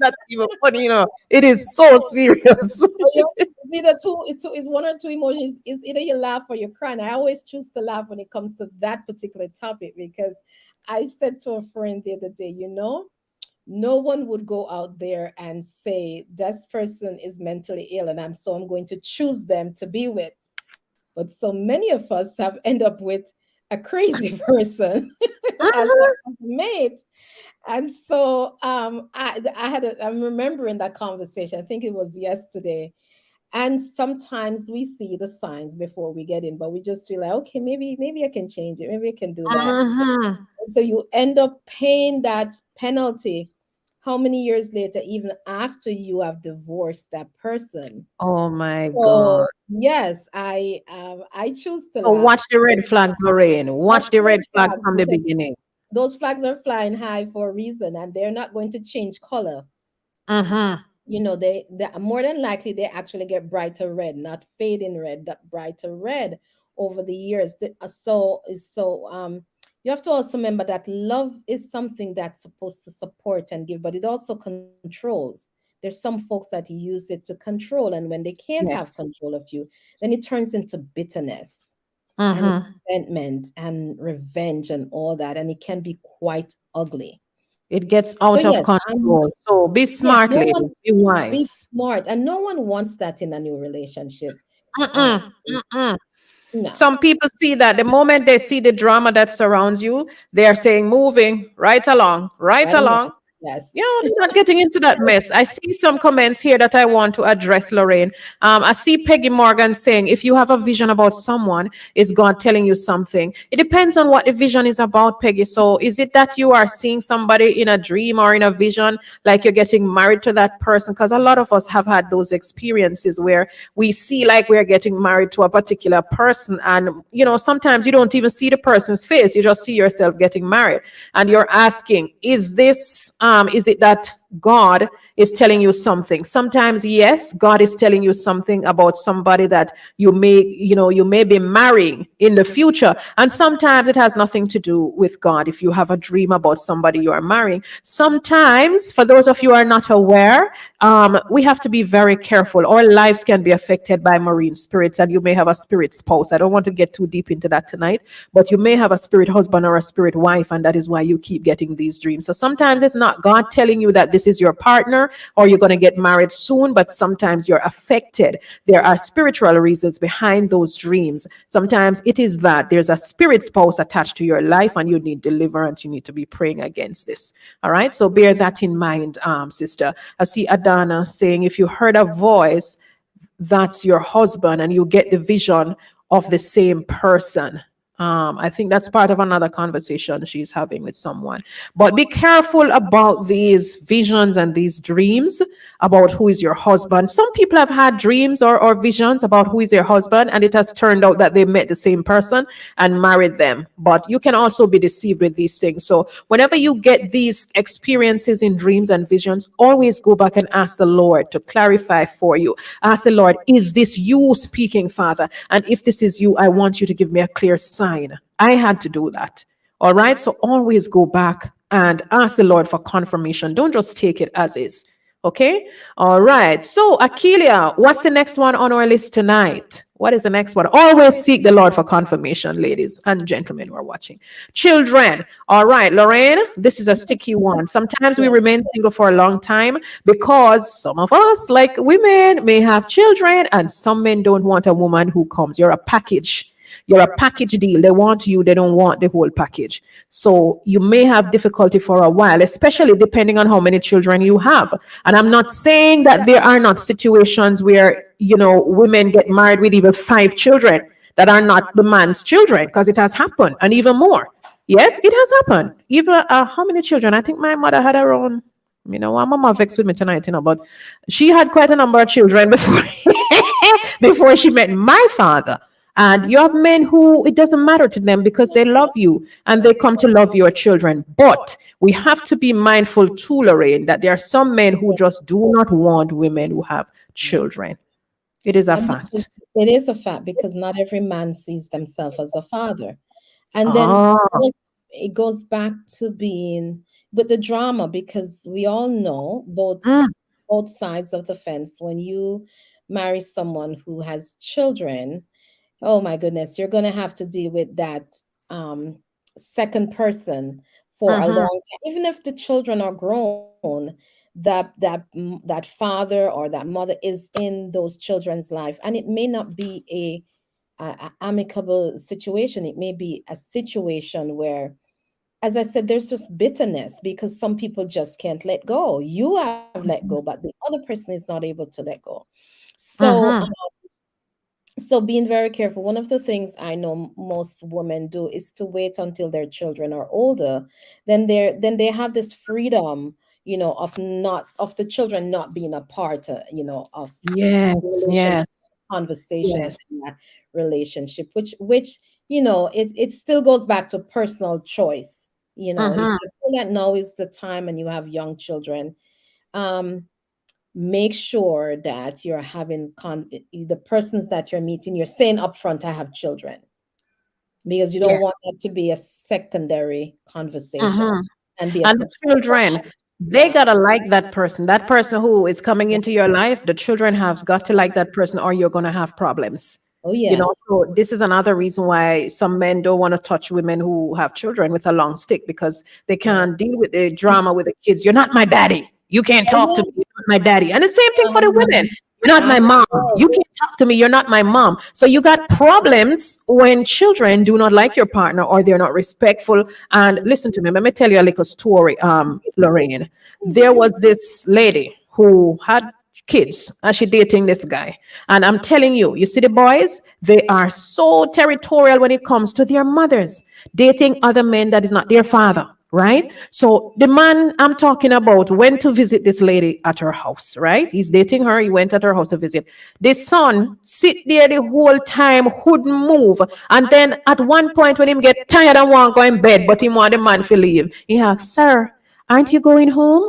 not even funny, It is so serious. it's either it's one or two emotions. It's either you laugh or you cry. And I always choose to laugh when it comes to that particular topic, because I said to a friend the other day, no one would go out there and say this person is mentally ill and I'm going to choose them to be with. But so many of us have end up with a crazy person as a mate. And so I'm remembering that conversation. I think it was yesterday. And sometimes we see the signs before we get in, but we just feel like, okay, maybe I can change it. Maybe I can do that. Mhm. So you end up paying that penalty how many years later, even after you have divorced that person. Oh my God. So yes, I choose to So laugh. watch the red flags, Lorraine. Watch Watch the the red red flags flags, from the because beginning. those flags are flying high for a reason, and they're not going to change color. Mm-hmm. They more than likely they actually get brighter red, not fading red, that brighter red over the years. You have to also remember that love is something that's supposed to support and give, but it also controls. There's some folks that use it to control, and when they can't have Yes. control of you, then it turns into bitterness and Mm-hmm. resentment and revenge and all that, and it can be quite ugly. It gets So out of yes, control. So be yeah, smart, no one ladies. Be be wise. smart, and no one wants that in a new relationship. Um, Mm-mm. Mm-mm. no, Some people see that the moment they see the drama that surrounds you, they are saying, moving right along, right right along. along. Yes. Yeah, they're not getting into that mess. I see some comments here that I want to address, Lorraine. I see Peggy Morgan saying, if you have a vision about someone, is God telling you something? It depends on what the vision is about, Peggy. So is it that you are seeing somebody in a dream or in a vision, like you're getting married to that person? Because a lot of us have had those experiences where we see like we're getting married to a particular person. And, sometimes you don't even see the person's face. You just see yourself getting married. And you're asking, is it that God is telling you something? Sometimes, yes, God is telling you something about somebody that you may be marrying in the future. And sometimes it has nothing to do with God. If you have a dream about somebody you are marrying, sometimes, for those of you who are not aware, we have to be very careful. Our lives can be affected by marine spirits, and you may have a spirit spouse. I don't want to get too deep into that tonight, but you may have a spirit husband or a spirit wife, and that is why you keep getting these dreams. So sometimes it's not God telling you that this is your partner or you're going to get married soon, but sometimes you're affected. There are spiritual reasons behind those dreams. Sometimes it is that there's a spirit spouse attached to your life and you need deliverance. You need to be praying against this. All right. So bear that in mind, sister. I see Adana saying, if you heard a voice, that's your husband, and you get the vision of the same person. I think that's part of another conversation she's having with someone. But be careful about these visions and these dreams about who is your husband. Some people have had dreams or visions about who is their husband, and it has turned out that they met the same person and married them. But you can also be deceived with these things. So whenever you get these experiences in dreams and visions, always go back and ask the Lord to clarify for you. Ask the Lord, is this you speaking, Father? And if this is you, I want you to give me a clear sign. I had to do that. All right. So always go back and ask the Lord for confirmation. Don't just take it as is. Okay. All right. So, Akelia, what's the next one on our list tonight? What is the next one? Always seek the Lord for confirmation, ladies and gentlemen who are watching. Children. All right, Lorraine, this is a sticky one. Sometimes we remain single for a long time because some of us, like women, may have children, and some men don't want a woman who comes. You're a package. You're a package deal. They want you, they don't want the whole package. So you may have difficulty for a while, especially depending on how many children you have. And I'm not saying that there are not situations where, women get married with even 5 children that are not the man's children, because it has happened, and even more. Yes, it has happened. Even how many children? I think my mother had her own. My mama vexed with me tonight, but she had quite a number of children before before she met my father. And you have men who it doesn't matter to them because they love you and they come to love your children. But we have to be mindful too, Lorraine, that there are some men who just do not want women who have children. It is a And fact. because it is a fact, because not every man sees themselves as a father. And then Ah, it goes back to being with the drama, because we all know mm, both sides of the fence. When you marry someone who has children, oh my goodness, you're going to have to deal with that um, second person for a mhm. long time. Even if the children are grown, that father or that mother is in those children's life, and it may not be a amicable situation. It may be a situation where, as I said, there's just bitterness because some people just can't let go. You have let go, but the other person is not able to let go. So Mhm. being very careful. One of the things I know most women do is to wait until their children are older. Then they have this freedom, of the children not being a part, of Yes, relationship yes, conversations yes. in that relationship, which it still goes back to personal choice. If Mhm. you feel that now is the time and you have young children, um make sure that you're having the persons that you're meeting, you're saying upfront, I have children, because you don't Yes. want that to be a secondary conversation Mhm. and be a And the children, surprise. they Yeah. gotta like that person. That person who is coming into your life, the children have got to like that person, or you're gonna have problems. Oh yeah. So this is another reason why some men don't want to touch women who have children with a long stick because they Yeah. can't deal with the drama with the kids. You're not my daddy. You can't Oh talk to yeah. me. You're not my daddy. And the same thing for the women. Um, You're not I my mom. know. You can't talk to me. You're not my mom. So you got problems when children do not like your partner or they're not respectful. And listen to me. Let me tell you a little story, Lorraine. There was this lady who had kids and she dating this guy. And I'm telling you, you see the boys, they are so territorial when it comes to their mothers, dating other men that is not their father. Right? So the man I'm talking about went to visit this lady at her house, right? He's dating her. He went at her house to visit. The son sit there the whole time, wouldn't move. And then at one point when him get tired and want to go in bed, but he want the man to leave, he asks, sir, aren't you going home?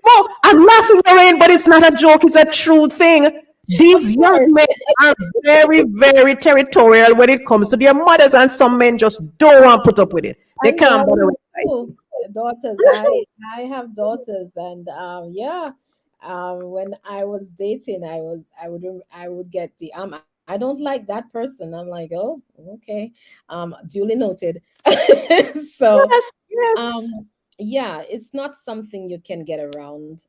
No, I'm laughing, Lorraine, but it's not a joke. It's a true thing. Of These young course. men are very, very territorial when it comes to their mothers, and some men just don't want to put up with it. They And can't bother daughters with too. Daughters. I have daughters, and yeah. When I was dating, I would get the I don't like that person. I'm like, oh, okay. Duly noted. So it. um Yes, yeah, it's not something you can get around.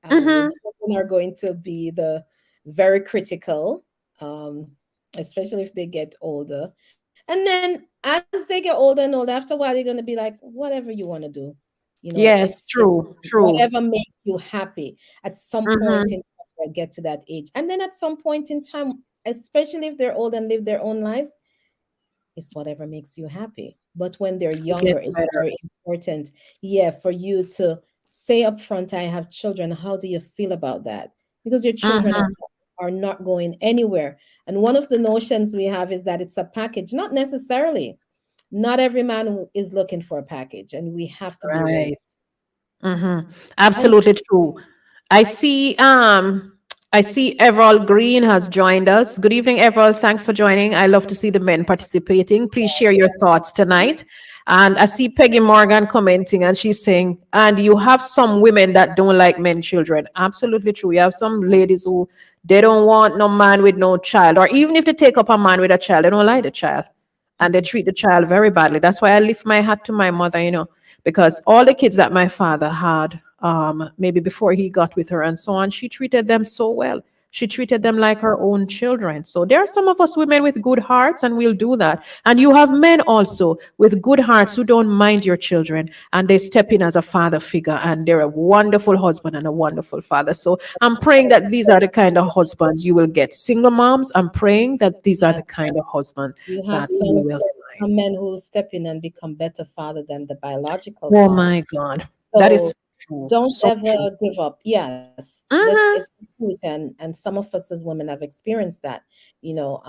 Your yes. children are going to be the very critical, um, especially if they get older. And then as they get older and older, after a while, you're going to be like, whatever you want to do. Yes, It's true, true. whatever makes you happy. At some point Mm-hmm. in time, they'll get to that age. And then at some point in time, especially if they're old and live their own lives, it's whatever makes you happy. But when they're It younger, gets it's better. very important, yeah, for you to say up front, I have children. How do you feel about that? Because your children Mm-hmm. are not going anywhere. And one of the notions we have is that it's a package. Not necessarily. Not every man is looking for a package, and we have to be ready. Right. Mm-hmm. I Absolutely true. I see I see Everall Green has joined us. Good evening, Everall. Thanks for joining. I love to see the men participating. Please share your thoughts tonight. And I see Peggy Morgan commenting, and she's saying, and you have some women that don't like men children. Absolutely true. You have some ladies who they don't want no man with no child, or even if they take up a man with a child, they don't like the child and they treat the child very badly. That's why I lift my hat to my mother, because all the kids that my father had, maybe before he got with her and so on, she treated them so well. She treated them like her own children. So there are some of us women with good hearts, and we'll do that. And you have men also with good hearts who don't mind your children, and they step in as a father figure, and they're a wonderful husband and a wonderful father. So I'm praying that these are the kind of husbands you will get. Single moms, I'm praying that these are Yes, the kind of husbands you have that you will find. some men who will step in and become better father than the biological Oh father. my God. That is So true. don't So true. ever give up. Yes, that's it's the Hmm. truth, and some of us as women have experienced that. You know,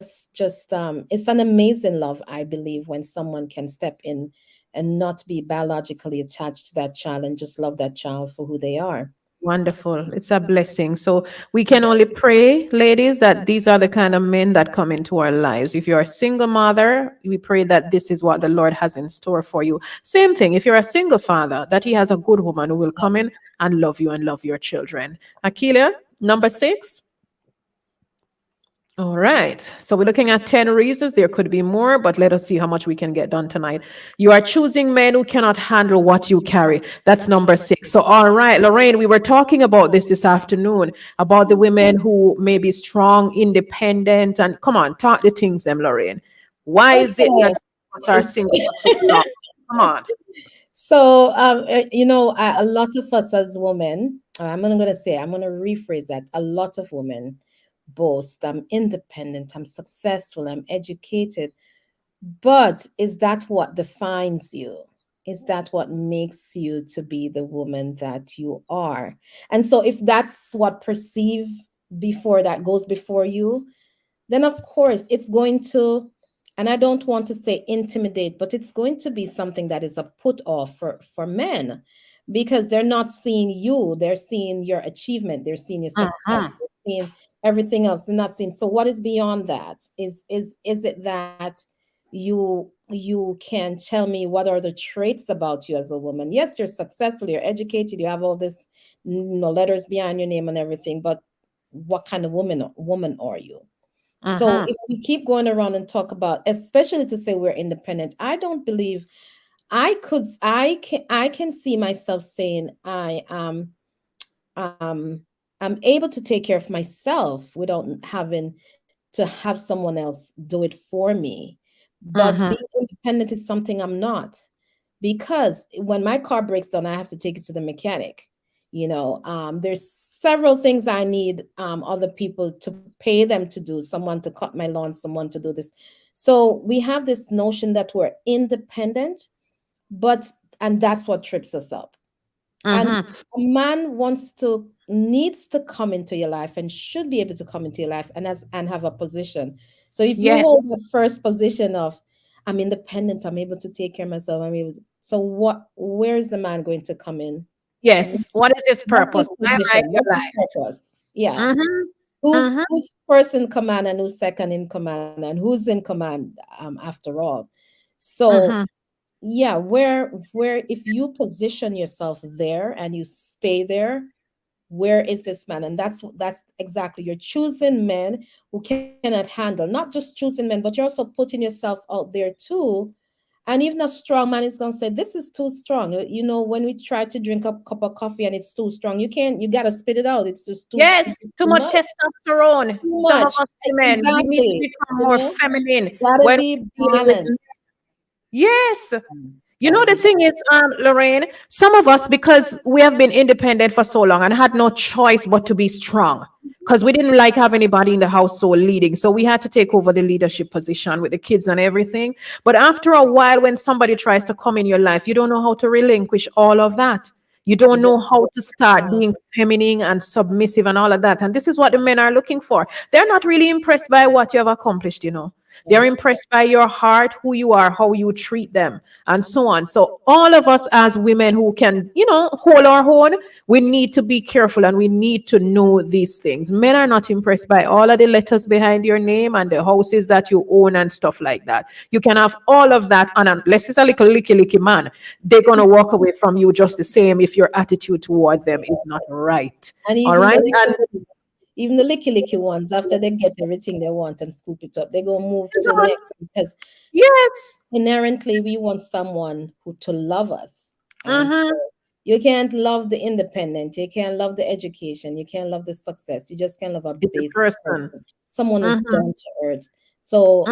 it's an amazing love, I believe, when someone can step in and not be biologically attached to that child and just love that child for who they are. Wonderful. It's a blessing. So we can only pray, ladies, that these are the kind of men that come into our lives. If you're a single mother, we pray that this is what the Lord has in store for you. Same thing. If you're a single father, that He has a good woman who will come in and love you and love your children. Akilia, number 6. All right. So we're looking at 10 reasons. There could be more, but let us see how much we can get done tonight. You are choosing men who cannot handle what you carry. That's number 6. So, all right, Lorraine, we were talking about this afternoon about the women who may be strong, independent, and come on, talk the things, them, Lorraine. Why is it that Okay. some of us are single for so long? Come on. So, a lot of us as women, I'm going to rephrase that. A lot of women boast, I'm independent, I'm successful, I'm educated. But is that what defines you? Is that what makes you to be the woman that you are? And so, if that's what perceive before that goes before you, then of course it's going to, and I don't want to say intimidate, but it's going to be something that is a put off for men, because they're not seeing you, they're seeing your achievement, they're seeing your Mhm. success, they're seeing everything else, they're not seeing. So what is beyond that? Is it that you can tell me what are the traits about you as a woman? Yes, you're successful, you're educated, you have all this, letters behind your name and everything, but what kind of woman are you? So Mhm. if we keep going around and talk about, especially to say we're independent, I don't believe I can see myself saying um I'm able to take care of myself without having to have someone else do it for me. But being Mhm. independent is something I'm not, because when my car breaks down, I have to take it to the mechanic. There's several things I need other people to pay them to do, someone to cut my lawn, someone to do this. So we have this notion that we're independent, but and that's what trips us up. And Mhm. a man needs to come into your life and should be able to come into your life and have a position. So if you Yes. hold the first position of, I'm independent, I'm able to take care of myself, so where is the man going to come in? Yes. What is his What's purpose? his Why am I in position? your What's his life? purpose? Yeah. Mhm. Who's Mhm. who's first in command and who's second in command and who's in command after all? So Mhm. yeah, where if you position yourself there and you stay there, where is this man? And that's exactly, you're choosing men who cannot handle, not just choosing men, but you're also putting yourself out there too. And even a strong man is going to say, this is too strong. When we try to drink a cup of coffee and it's too strong, you got to spit it out. It's just Yes, it's too too much much. testosterone. Too Some of much. us women, we need to Exactly. become more feminine Gotta when be we're dealing with men. balanced. Yes. Gotta The be thing is, Lorraine, some of us, because we have been independent for so long and had no choice but to be strong. because we didn't like have anybody in the household leading. So we had to take over the leadership position with the kids and everything. But after a while, when somebody tries to come in your life, you don't know how to relinquish all of that. You You don't just know how to start uh, being feminine and submissive and all of that. And this is what the men are looking for. They're not really impressed by what you have accomplished, you know. They're yeah. impressed by your heart, who you are, how you treat them, and so on. So, all of us as women who can, hold our own, we need to be careful and we need to know these things. Men are not impressed by all of the letters behind your name and the houses that you own and stuff like that. You can have all of that, and unless it's a little licky licky man, they're going to walk away from you just the same if your attitude toward them is not right. And All even right. even the licky ones, after they get everything they want and scoop it up, they go move to next because Yes. inherently we want someone who to love us. And so Mm-hmm. you can't love the independent, you can't love the education, you can't love the success, you just can't love a It's a basic person. person, someone who's Mm-hmm. down to earth. So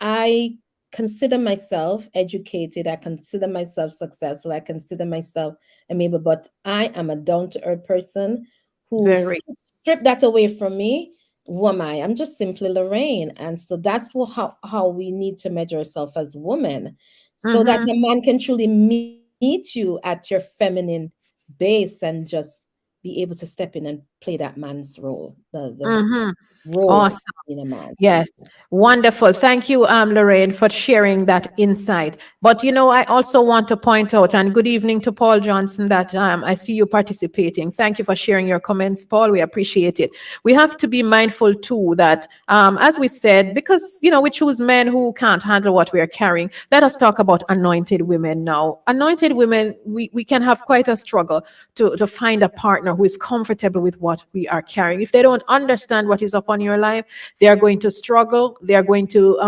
I consider myself educated. I consider myself successful. I consider myself amiable, but I am a down to earth person who Very. strip that away from me. Who am I? I'm just simply Lorraine, and so that's how we need to measure ourselves as women, so that Mm-hmm. a man can truly meet you at your feminine base and just be able to step in and play that man's role, the Mm-hmm. role Awesome. in a man. Yes, wonderful. Thank you, Lorraine, for sharing that insight. But I also want to point out, and good evening to Paul Johnson, that I see you participating. Thank you for sharing your comments, Paul. We appreciate it. We have to be mindful too that, as we said, because we choose men who can't handle what we are carrying. Let us talk about anointed women now. Anointed women, we can have quite a struggle to find a partner who is comfortable with what we are carrying. If they don't understand what is upon your life, they are going to struggle. They are going to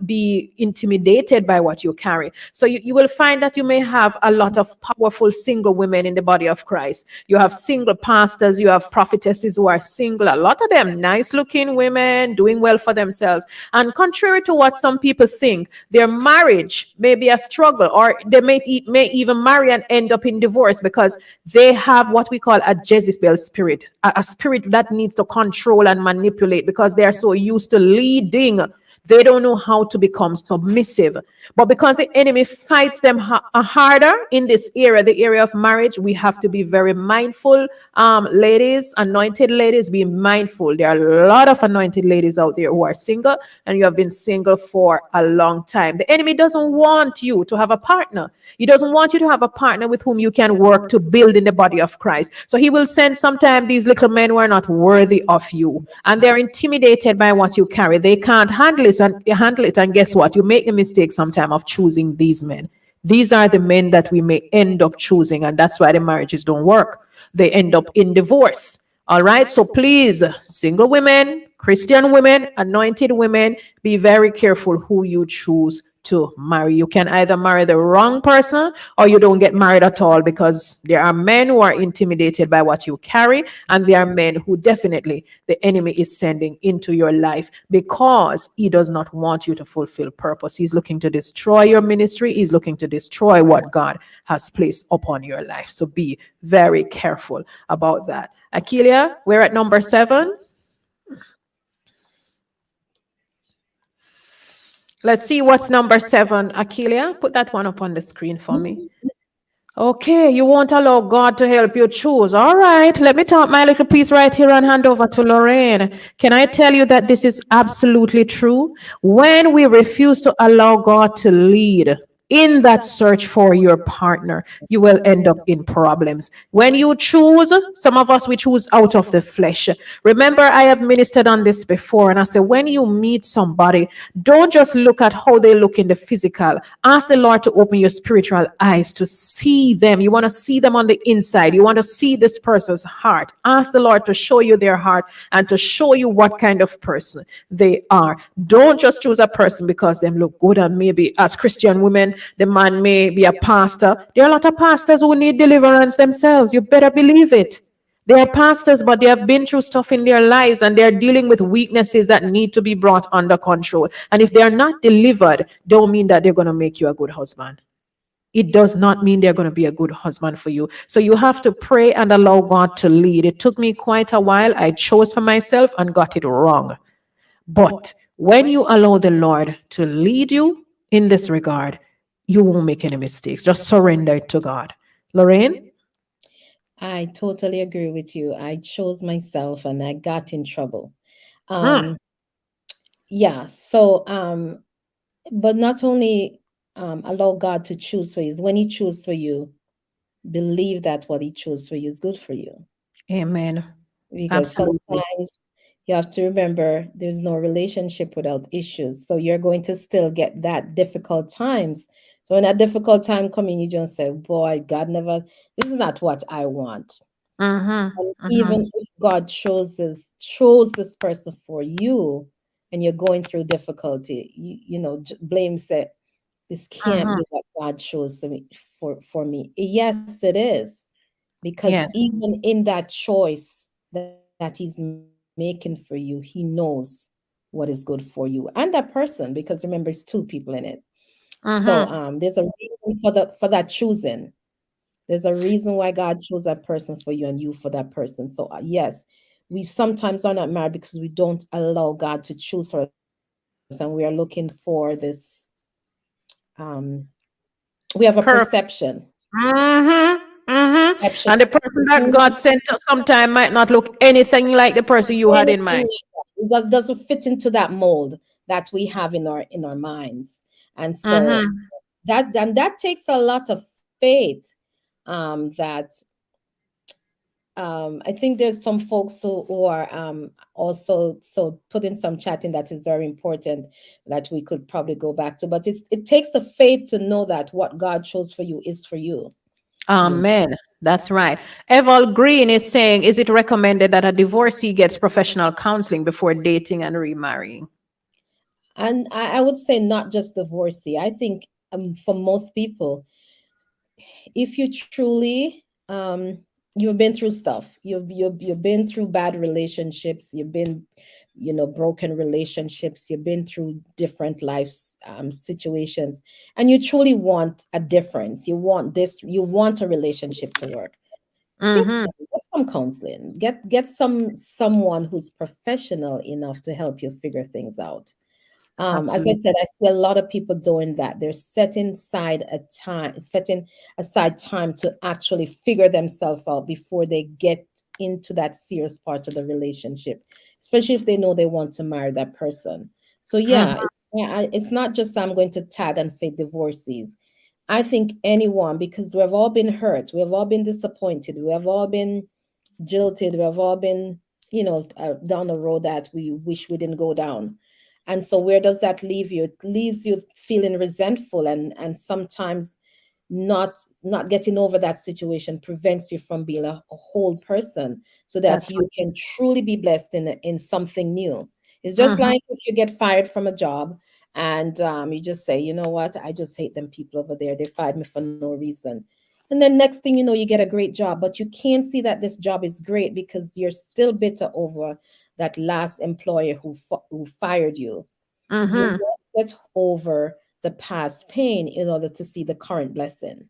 be intimidated by what you carry. So you will find that you may have a lot of powerful single women in the body of Christ. You have single pastors, you have prophetesses who are single, a lot of them nice looking women doing well for themselves. And contrary to what some people think, their marriage may be a struggle, or they may even marry and end up in divorce because they have what we call a Jezebel spirit, a spirit that needs to control and manipulate because they are so used to leading. They don't know how to become submissive. But because the enemy fights them harder in this area, the area of marriage, we have to be very mindful. Ladies, anointed ladies, be mindful. There are a lot of anointed ladies out there who are single, and you have been single for a long time. The enemy doesn't want you to have a partner. He doesn't want you to have a partner with whom you can work to build in the body of Christ. So he will send sometimes these little men who are not worthy of you, and they're intimidated by what you carry. They can't handle it. And guess what? You make the mistake sometimes of choosing these men. These are the men that we may end up choosing, and that's why the marriages don't work. They end up in divorce. All right. So please, single women, Christian women, anointed women, be very careful who you choose to marry. You can either marry the wrong person or you don't get married at all, because there are men who are intimidated by what you carry, and there are men who definitely the enemy is sending into your life because he does not want you to fulfill purpose. He's looking to destroy your ministry. He's looking to destroy what God has placed upon your life. So be very careful about that. Akeelia, we're at number 7. Let's see what's number 7. Akeelia, put that one up on the screen for me. Okay, you won't allow God to help you choose. All right, let me talk my little piece right here and hand over to Lorraine. Can I tell you that this is absolutely true? When we refuse to allow God to lead in that search for your partner, you will end up in problems. When you choose, some of us, we choose out of the flesh. Remember, I have ministered on this before, and I said, when you meet somebody, don't just look at how they look in the physical. Ask the Lord to open your spiritual eyes to see them. You want to see them on the inside. You want to see this person's heart. Ask the Lord to show you their heart and to show you what kind of person they are. Don't just choose a person because they look good, and maybe as Christian women, the man may be a pastor. There are a lot of pastors who need deliverance themselves. You better believe it. They are pastors, but they have been through stuff in their lives and they're dealing with weaknesses that need to be brought under control. And if they are not delivered, don't mean that they're going to make you a good husband. it does not mean they're going to be a good husband for you. So you have to pray and allow God to lead. It took me quite a while. I chose for myself and got it wrong. But when you allow the Lord to lead you in this regard, you won't make any mistakes. Just surrender it to God. Lorraine? I totally agree with you. I chose myself and I got in trouble. Mm, Um, yeah, so but not only allow God to choose for you, is when He chooses for you, believe that what He chose for you is good for you. amen. Because Absolutely. sometimes you have to remember there's no relationship without issues. So you're going to still get that difficult times. So when that difficult time coming, you just say, boy, God never, this is not what I want. Mm-hmm. And Mm-hmm. even if God chose this person for you and you're going through difficulty, blame say, this can't Mm-hmm. be what God chose for me. Yes, it is. Because Yes. even in that choice that He's making for you, He knows what is good for you and that person, because remember, it's two people in it. So Mm-hmm. there's a reason for that choosing. There's a reason why God chose that person for you and you for that person. So yes, we sometimes are not married because we don't allow God to choose for us, and we are looking for this. Um, we have a Perfect. perception. Mm-hmm. Mm-hmm. Perception. And the person that God sent sometime might not look anything like the person you had in Anything mind. like that. It doesn't fit into that mold that we have in our minds. And so Mm-hmm. that takes a lot of faith. That I think there's some folks who are also so put in some chatting that is very important that we could probably go back to. But it takes the faith to know that what God chose for you is for you. You Amen. That's right. Eval Green is saying, is it recommended that a divorcee gets professional counseling before dating and remarrying? and I would say not just divorcee. I think for most people, if you truly you've been through stuff, you've been through bad relationships, you've been broken relationships, you've been through different life situations, and you truly want a difference, you want a relationship to work, Mm-hmm. get some counseling, get someone who's professional enough to help you figure things out. As I Absolutely. said, I see a lot of people doing that. They're setting aside time to actually figure themselves out before they get into that serious part of the relationship, especially if they know they want to marry that person. So yeah, Mm-hmm. it's not just I'm going to tag and say divorcees. I think anyone, because we've all been hurt, we've all been disappointed, we have all been jilted, we have all been, down the road that we wish we didn't go down. And so where does that leave you? It leaves you feeling resentful, and sometimes not not getting over that situation prevents you from being a whole person so that That's you can truly be blessed in something new. It's right. just Mm-hmm. like if you get fired from a job and you just say, you know what, I just hate them people over there, they fired me for no reason. And then next thing you know, you get a great job, but you can't see that this job is great because you're still bitter over that last employer who fired you. You Mm-hmm. must get over the past pain in order to see the current blessing.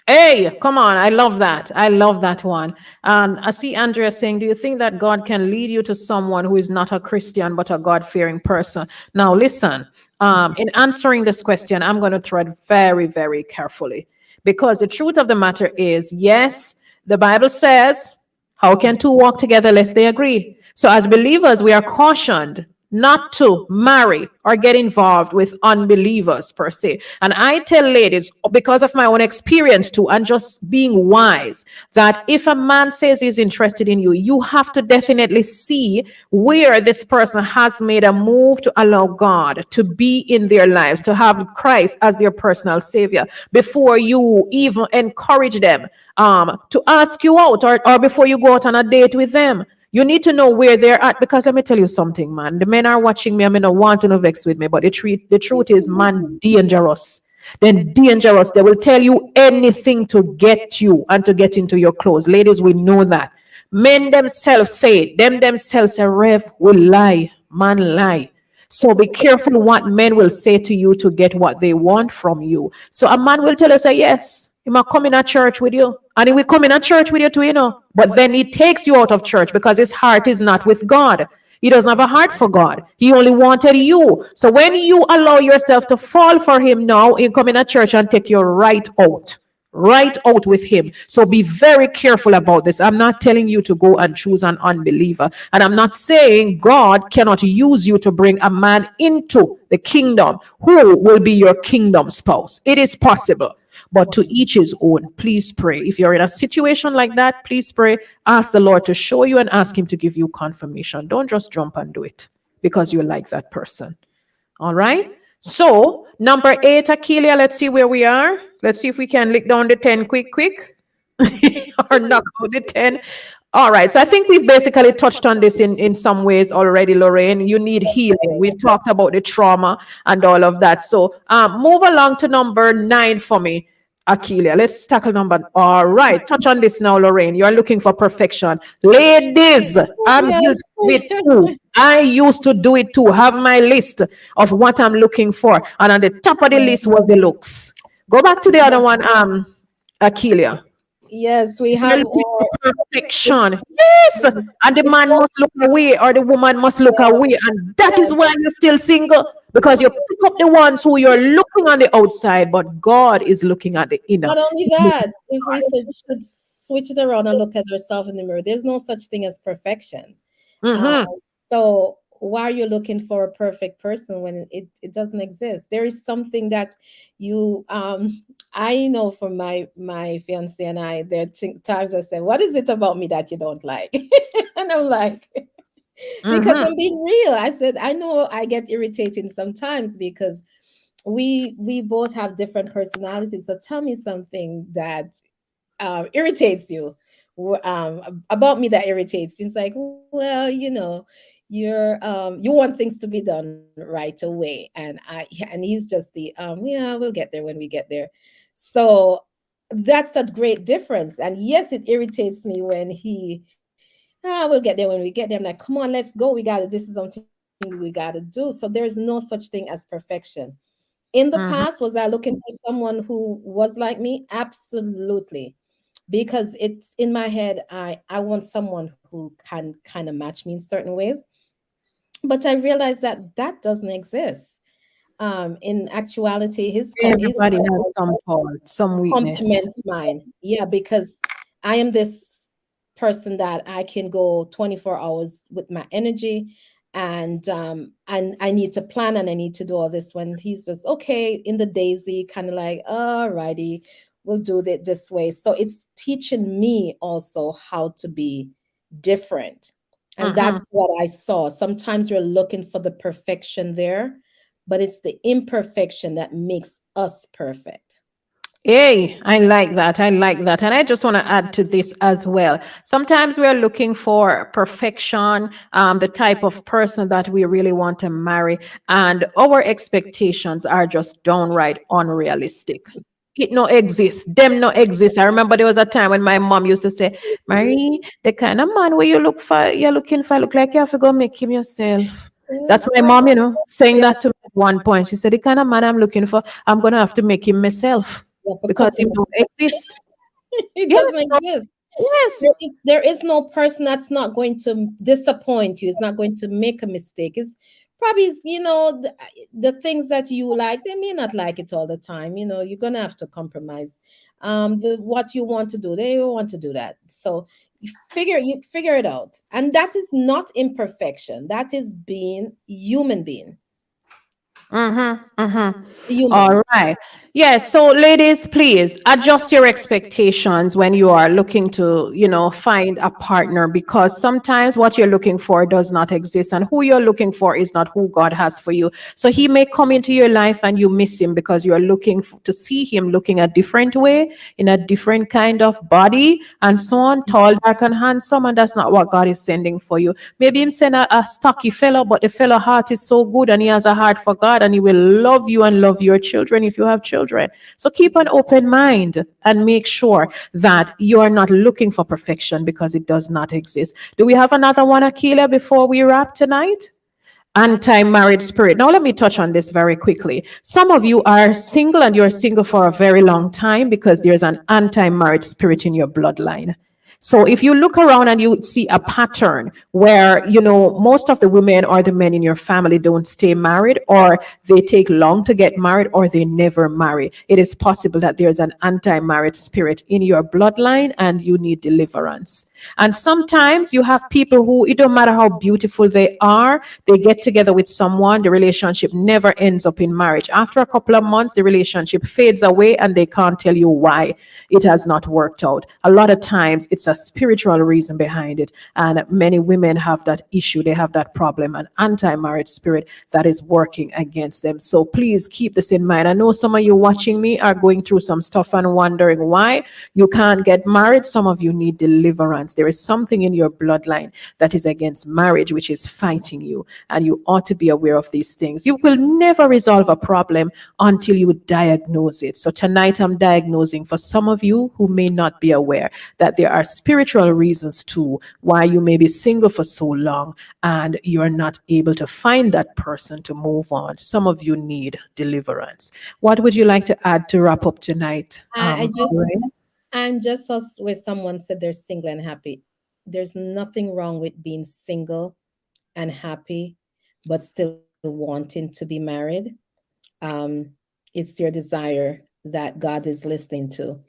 Hey, come on. I love that. I love that one. I see Andrea saying, do you think that God can lead you to someone who is not a Christian but a God fearing person? Now, listen, in answering this question, I'm going to tread very, very carefully because the truth of the matter is, yes, the Bible says, how can two walk together lest they agree? So, as believers, we are cautioned not to marry or get involved with unbelievers per se. And I tell ladies, because of my own experience too, and just being wise, that if a man says he's interested in you, you have to definitely see where this person has made a move to allow God to be in their lives, to have Christ as their personal savior before you even encourage them to ask you out, or before you go out on a date with them. You need to know where they're at because let me tell you something, man. The men are watching me. I mean, not want to vex with me, but the truth is, man, dangerous. Then dangerous. They will tell you anything to get you and to get into your clothes. Ladies, we know that. Men themselves say it. Them themselves say, Rev will lie. Man lie. So be careful what men will say to you to get what they want from you. So a man will tell us, say, yes, he might come in a church with you. And he will come in a church with you too, you know. But then he takes you out of church because his heart is not with God. He doesn't have a heart for God. He only wanted you. So when you allow yourself to fall for him now, he'll come in a church and take you right out with him. So be very careful about this. I'm not telling you to go and choose an unbeliever. And I'm not saying God cannot use you to bring a man into the kingdom who will be your kingdom spouse. It is possible. But to each his own. Please pray. If you're in a situation like that, please pray. Ask the Lord to show you and ask him to give you confirmation. Don't just jump and do it because you like that person. All right. So number 8, Akeelia, let's see where we are. Let's see if we can lick down the 10 quick. Or knock out the 10. All right. So I think we've basically touched on this in some ways already, Lorraine. You need healing. We've talked about the trauma and all of that. So move along to number 9 for me, Akeelia. Let's tackle number. All right. Touch on this now, Lorraine. You're looking for perfection. Ladies, I'm Yes. guilty of it too. I used to do it too. Have my list of what I'm looking for. And on the top of the list was the looks. Go back to the other one, Akeelia. Yes, we You're have looking for our perfection. Yes. And the it's man not must look away or the woman must look away. And that is yes. why you're still single. Because you pick up the ones who you're looking on the outside, but God is looking at the inner. Not only that, if we should switch it around and look at ourselves in the mirror, there's no such thing as perfection. Um, Mm-hmm. so why are you looking for a perfect person when it doesn't exist? There is something that you I know from my fiance and I, there are times I say, what is it about me that you don't like? And I'm like, because Mm-hmm. I'm being real. I said, I know I get irritating sometimes because we both have different personalities. So tell me something that irritates you about me that irritates you. It's like, well, you want things to be done right away, and he's just the yeah, we'll get there when we get there. So that's that great difference. And yes, it irritates me when we'll get there when we get there. I'm like, come on, let's go. This is something we gotta do. So there's no such thing as perfection. In the past, was I looking for someone who was like me? Absolutely. Because it's in my head, I want someone who can kind of match me in certain ways. But I realized that that doesn't exist. In actuality, his Everybody has some fault, some weakness. complements mine. Yeah, because I am this person that I can go 24 hours with my energy, and I need to plan and I need to do all this, when he's just okay in the daisy, kind of like, alrighty, we'll do it this way. So it's teaching me also how to be different. And Mm-hmm. that's what I saw. Sometimes we're looking for the perfection there, but it's the imperfection that makes us perfect. Hey, I like that. I like that. And I just want to add to this as well. Sometimes we are looking for perfection, the type of person that we really want to marry, and our expectations are just downright unrealistic. It no exist. Them no exist. I remember there was a time when my mom used to say, Marie, the kind of man where you're looking for, look like you have to go make him yourself. That's my mom, saying Yeah, that to me at one point. She said, the kind of man I'm looking for, I'm gonna have to make him myself yeah, for because he cutting. don't exist. It doesn't Yes, exist. yes. There is no person that's not going to disappoint you. Is not going to make a mistake. It's probably, the things that you like, they may not like it all the time. You're gonna have to compromise. The what you want to do, they want to do that. So you figure it out, and that is not imperfection. That is being being Mm-hmm, mm-hmm. human. All right. Yes. So, ladies, please adjust your expectations when you are looking to, find a partner, because sometimes what you're looking for does not exist, and who you're looking for is not who God has for you. So, He may come into your life and you miss Him because you're looking to see Him looking a different way, in a different kind of body, and so on, tall, dark, and handsome. And that's not what God is sending for you. Maybe Him send a stocky fellow, but the fellow heart is so good and he has a heart for God, and he will love you and love your children if you have children. So keep an open mind and make sure that you are not looking for perfection, because it does not exist. Do we have another one, Akila, before we wrap tonight? anti-marriage spirit. Now, let me touch on this very quickly. Some of you are single and you're single for a very long time because there's an anti-marriage spirit in your bloodline. So if you look around and you see a pattern where, most of the women or the men in your family don't stay married, or they take long to get married, or they never marry, it is possible that there's an anti-marriage spirit in your bloodline and you need deliverance. And sometimes you have people who, it don't matter how beautiful they are, they get together with someone, the relationship never ends up in marriage. After a couple of months, the relationship fades away and they can't tell you why it has not worked out. A lot of times it's a spiritual reason behind it. And many women have that issue, they have that problem, an anti-marriage spirit that is working against them. So please keep this in mind. I know some of you watching me are going through some stuff and wondering why you can't get married. Some of you need deliverance. There is something in your bloodline that is against marriage, which is fighting you, and you ought to be aware of these things. You will never resolve a problem until you diagnose it. So tonight I'm diagnosing for some of you who may not be aware that there are spiritual reasons too why you may be single for so long and you're not able to find that person to move on. Some of you need deliverance. What would you like to add to wrap up tonight? I just, Lorraine? I'm just as where someone said they're single and happy. There's nothing wrong with being single and happy, but still wanting to be married. Um, it's your desire that God is listening to.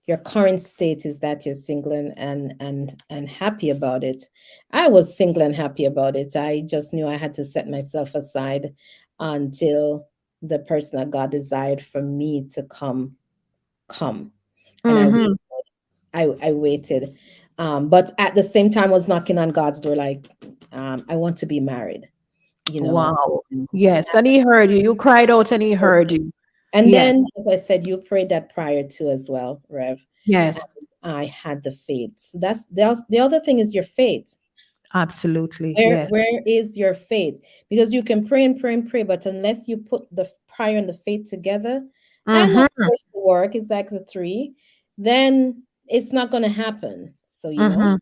Your current state is that you're single and happy about it. I was single and happy about it. I just knew I had to set myself aside until the person that God desired for me to come. And Mm-hmm. I waited. But at the same time I was knocking on God's door like, I want to be married, you know. Wow. Yes. And he heard you. You cried out and he heard you. And Yes. then, as I said, you prayed that prayer too as well, Rev. Yes. I had the faith. So that's the other thing is your faith. Absolutely. Yes. Where is your faith? Because you can pray and pray and pray, but unless you put the prayer and the faith together and of Mm-hmm. course the work is like the three, then it's not going to happen. So Mm-hmm.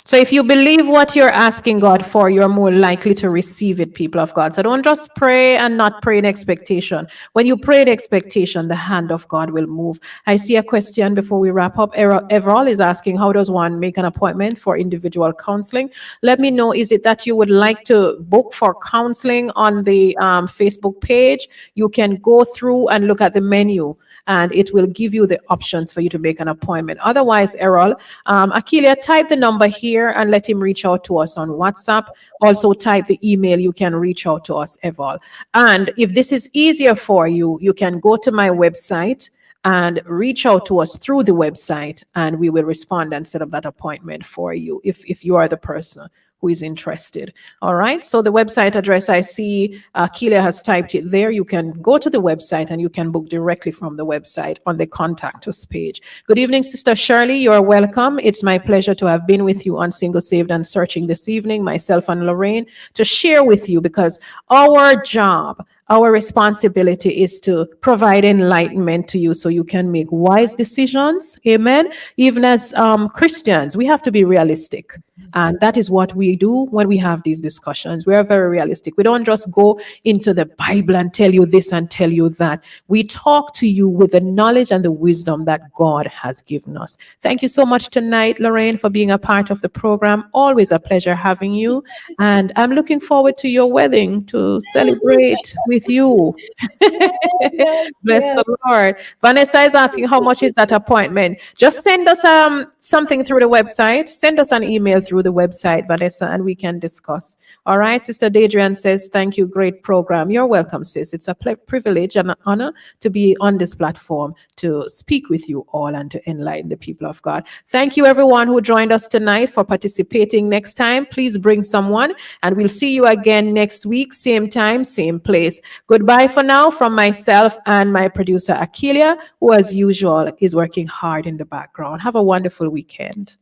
So if you believe what you're asking God for, you're more likely to receive it, people of God. So don't just pray and not pray in expectation. When you pray in expectation, the hand of God will move. I see a question before we wrap up. Everall is asking, how does one make an appointment for individual counseling? Let me know, is it that you would like to book for counseling on the Facebook page? You can go through and look at the menu and it will give you the options for you to make an appointment. Otherwise, Errol, Akeelia, type the number here and let him reach out to us on WhatsApp. Also, type the email. You can reach out to us, Errol. And if this is easier for you, you can go to my website and reach out to us through the website, and we will respond and set up that appointment for you if you are the person who is interested. All right. So the website address, I see Keelia has typed it there. You can go to the website and you can book directly from the website on the contact us page. Good evening, Sister Shirley. You're welcome. It's my pleasure to have been with you on Single Saved and Searching this evening, myself and Lorraine, to share with you, because our job, our responsibility is to provide enlightenment to you so you can make wise decisions. Amen. Even as Christians, we have to be realistic. And that is what we do when we have these discussions. We are very realistic. We don't just go into the Bible and tell you this and tell you that. We talk to you with the knowledge and the wisdom that God has given us. Thank you so much tonight, Lorraine, for being a part of the program. Always a pleasure having you. And I'm looking forward to your wedding to celebrate with you. yes, Bless yes. the Lord. Vanessa is asking, how much is that appointment? Just send us something through the website. Send us an email through the website, Vanessa, and we can discuss. All right. Sister Dadrian says, thank you. Great program. You're welcome, sis. It's a privilege and an honor to be on this platform to speak with you all and to enlighten the people of God. Thank you, everyone who joined us tonight, for participating. Next time, please bring someone, and we'll see you again next week, same time, same place. Goodbye for now from myself and my producer, Akeelia, who, as usual, is working hard in the background. Have a wonderful weekend.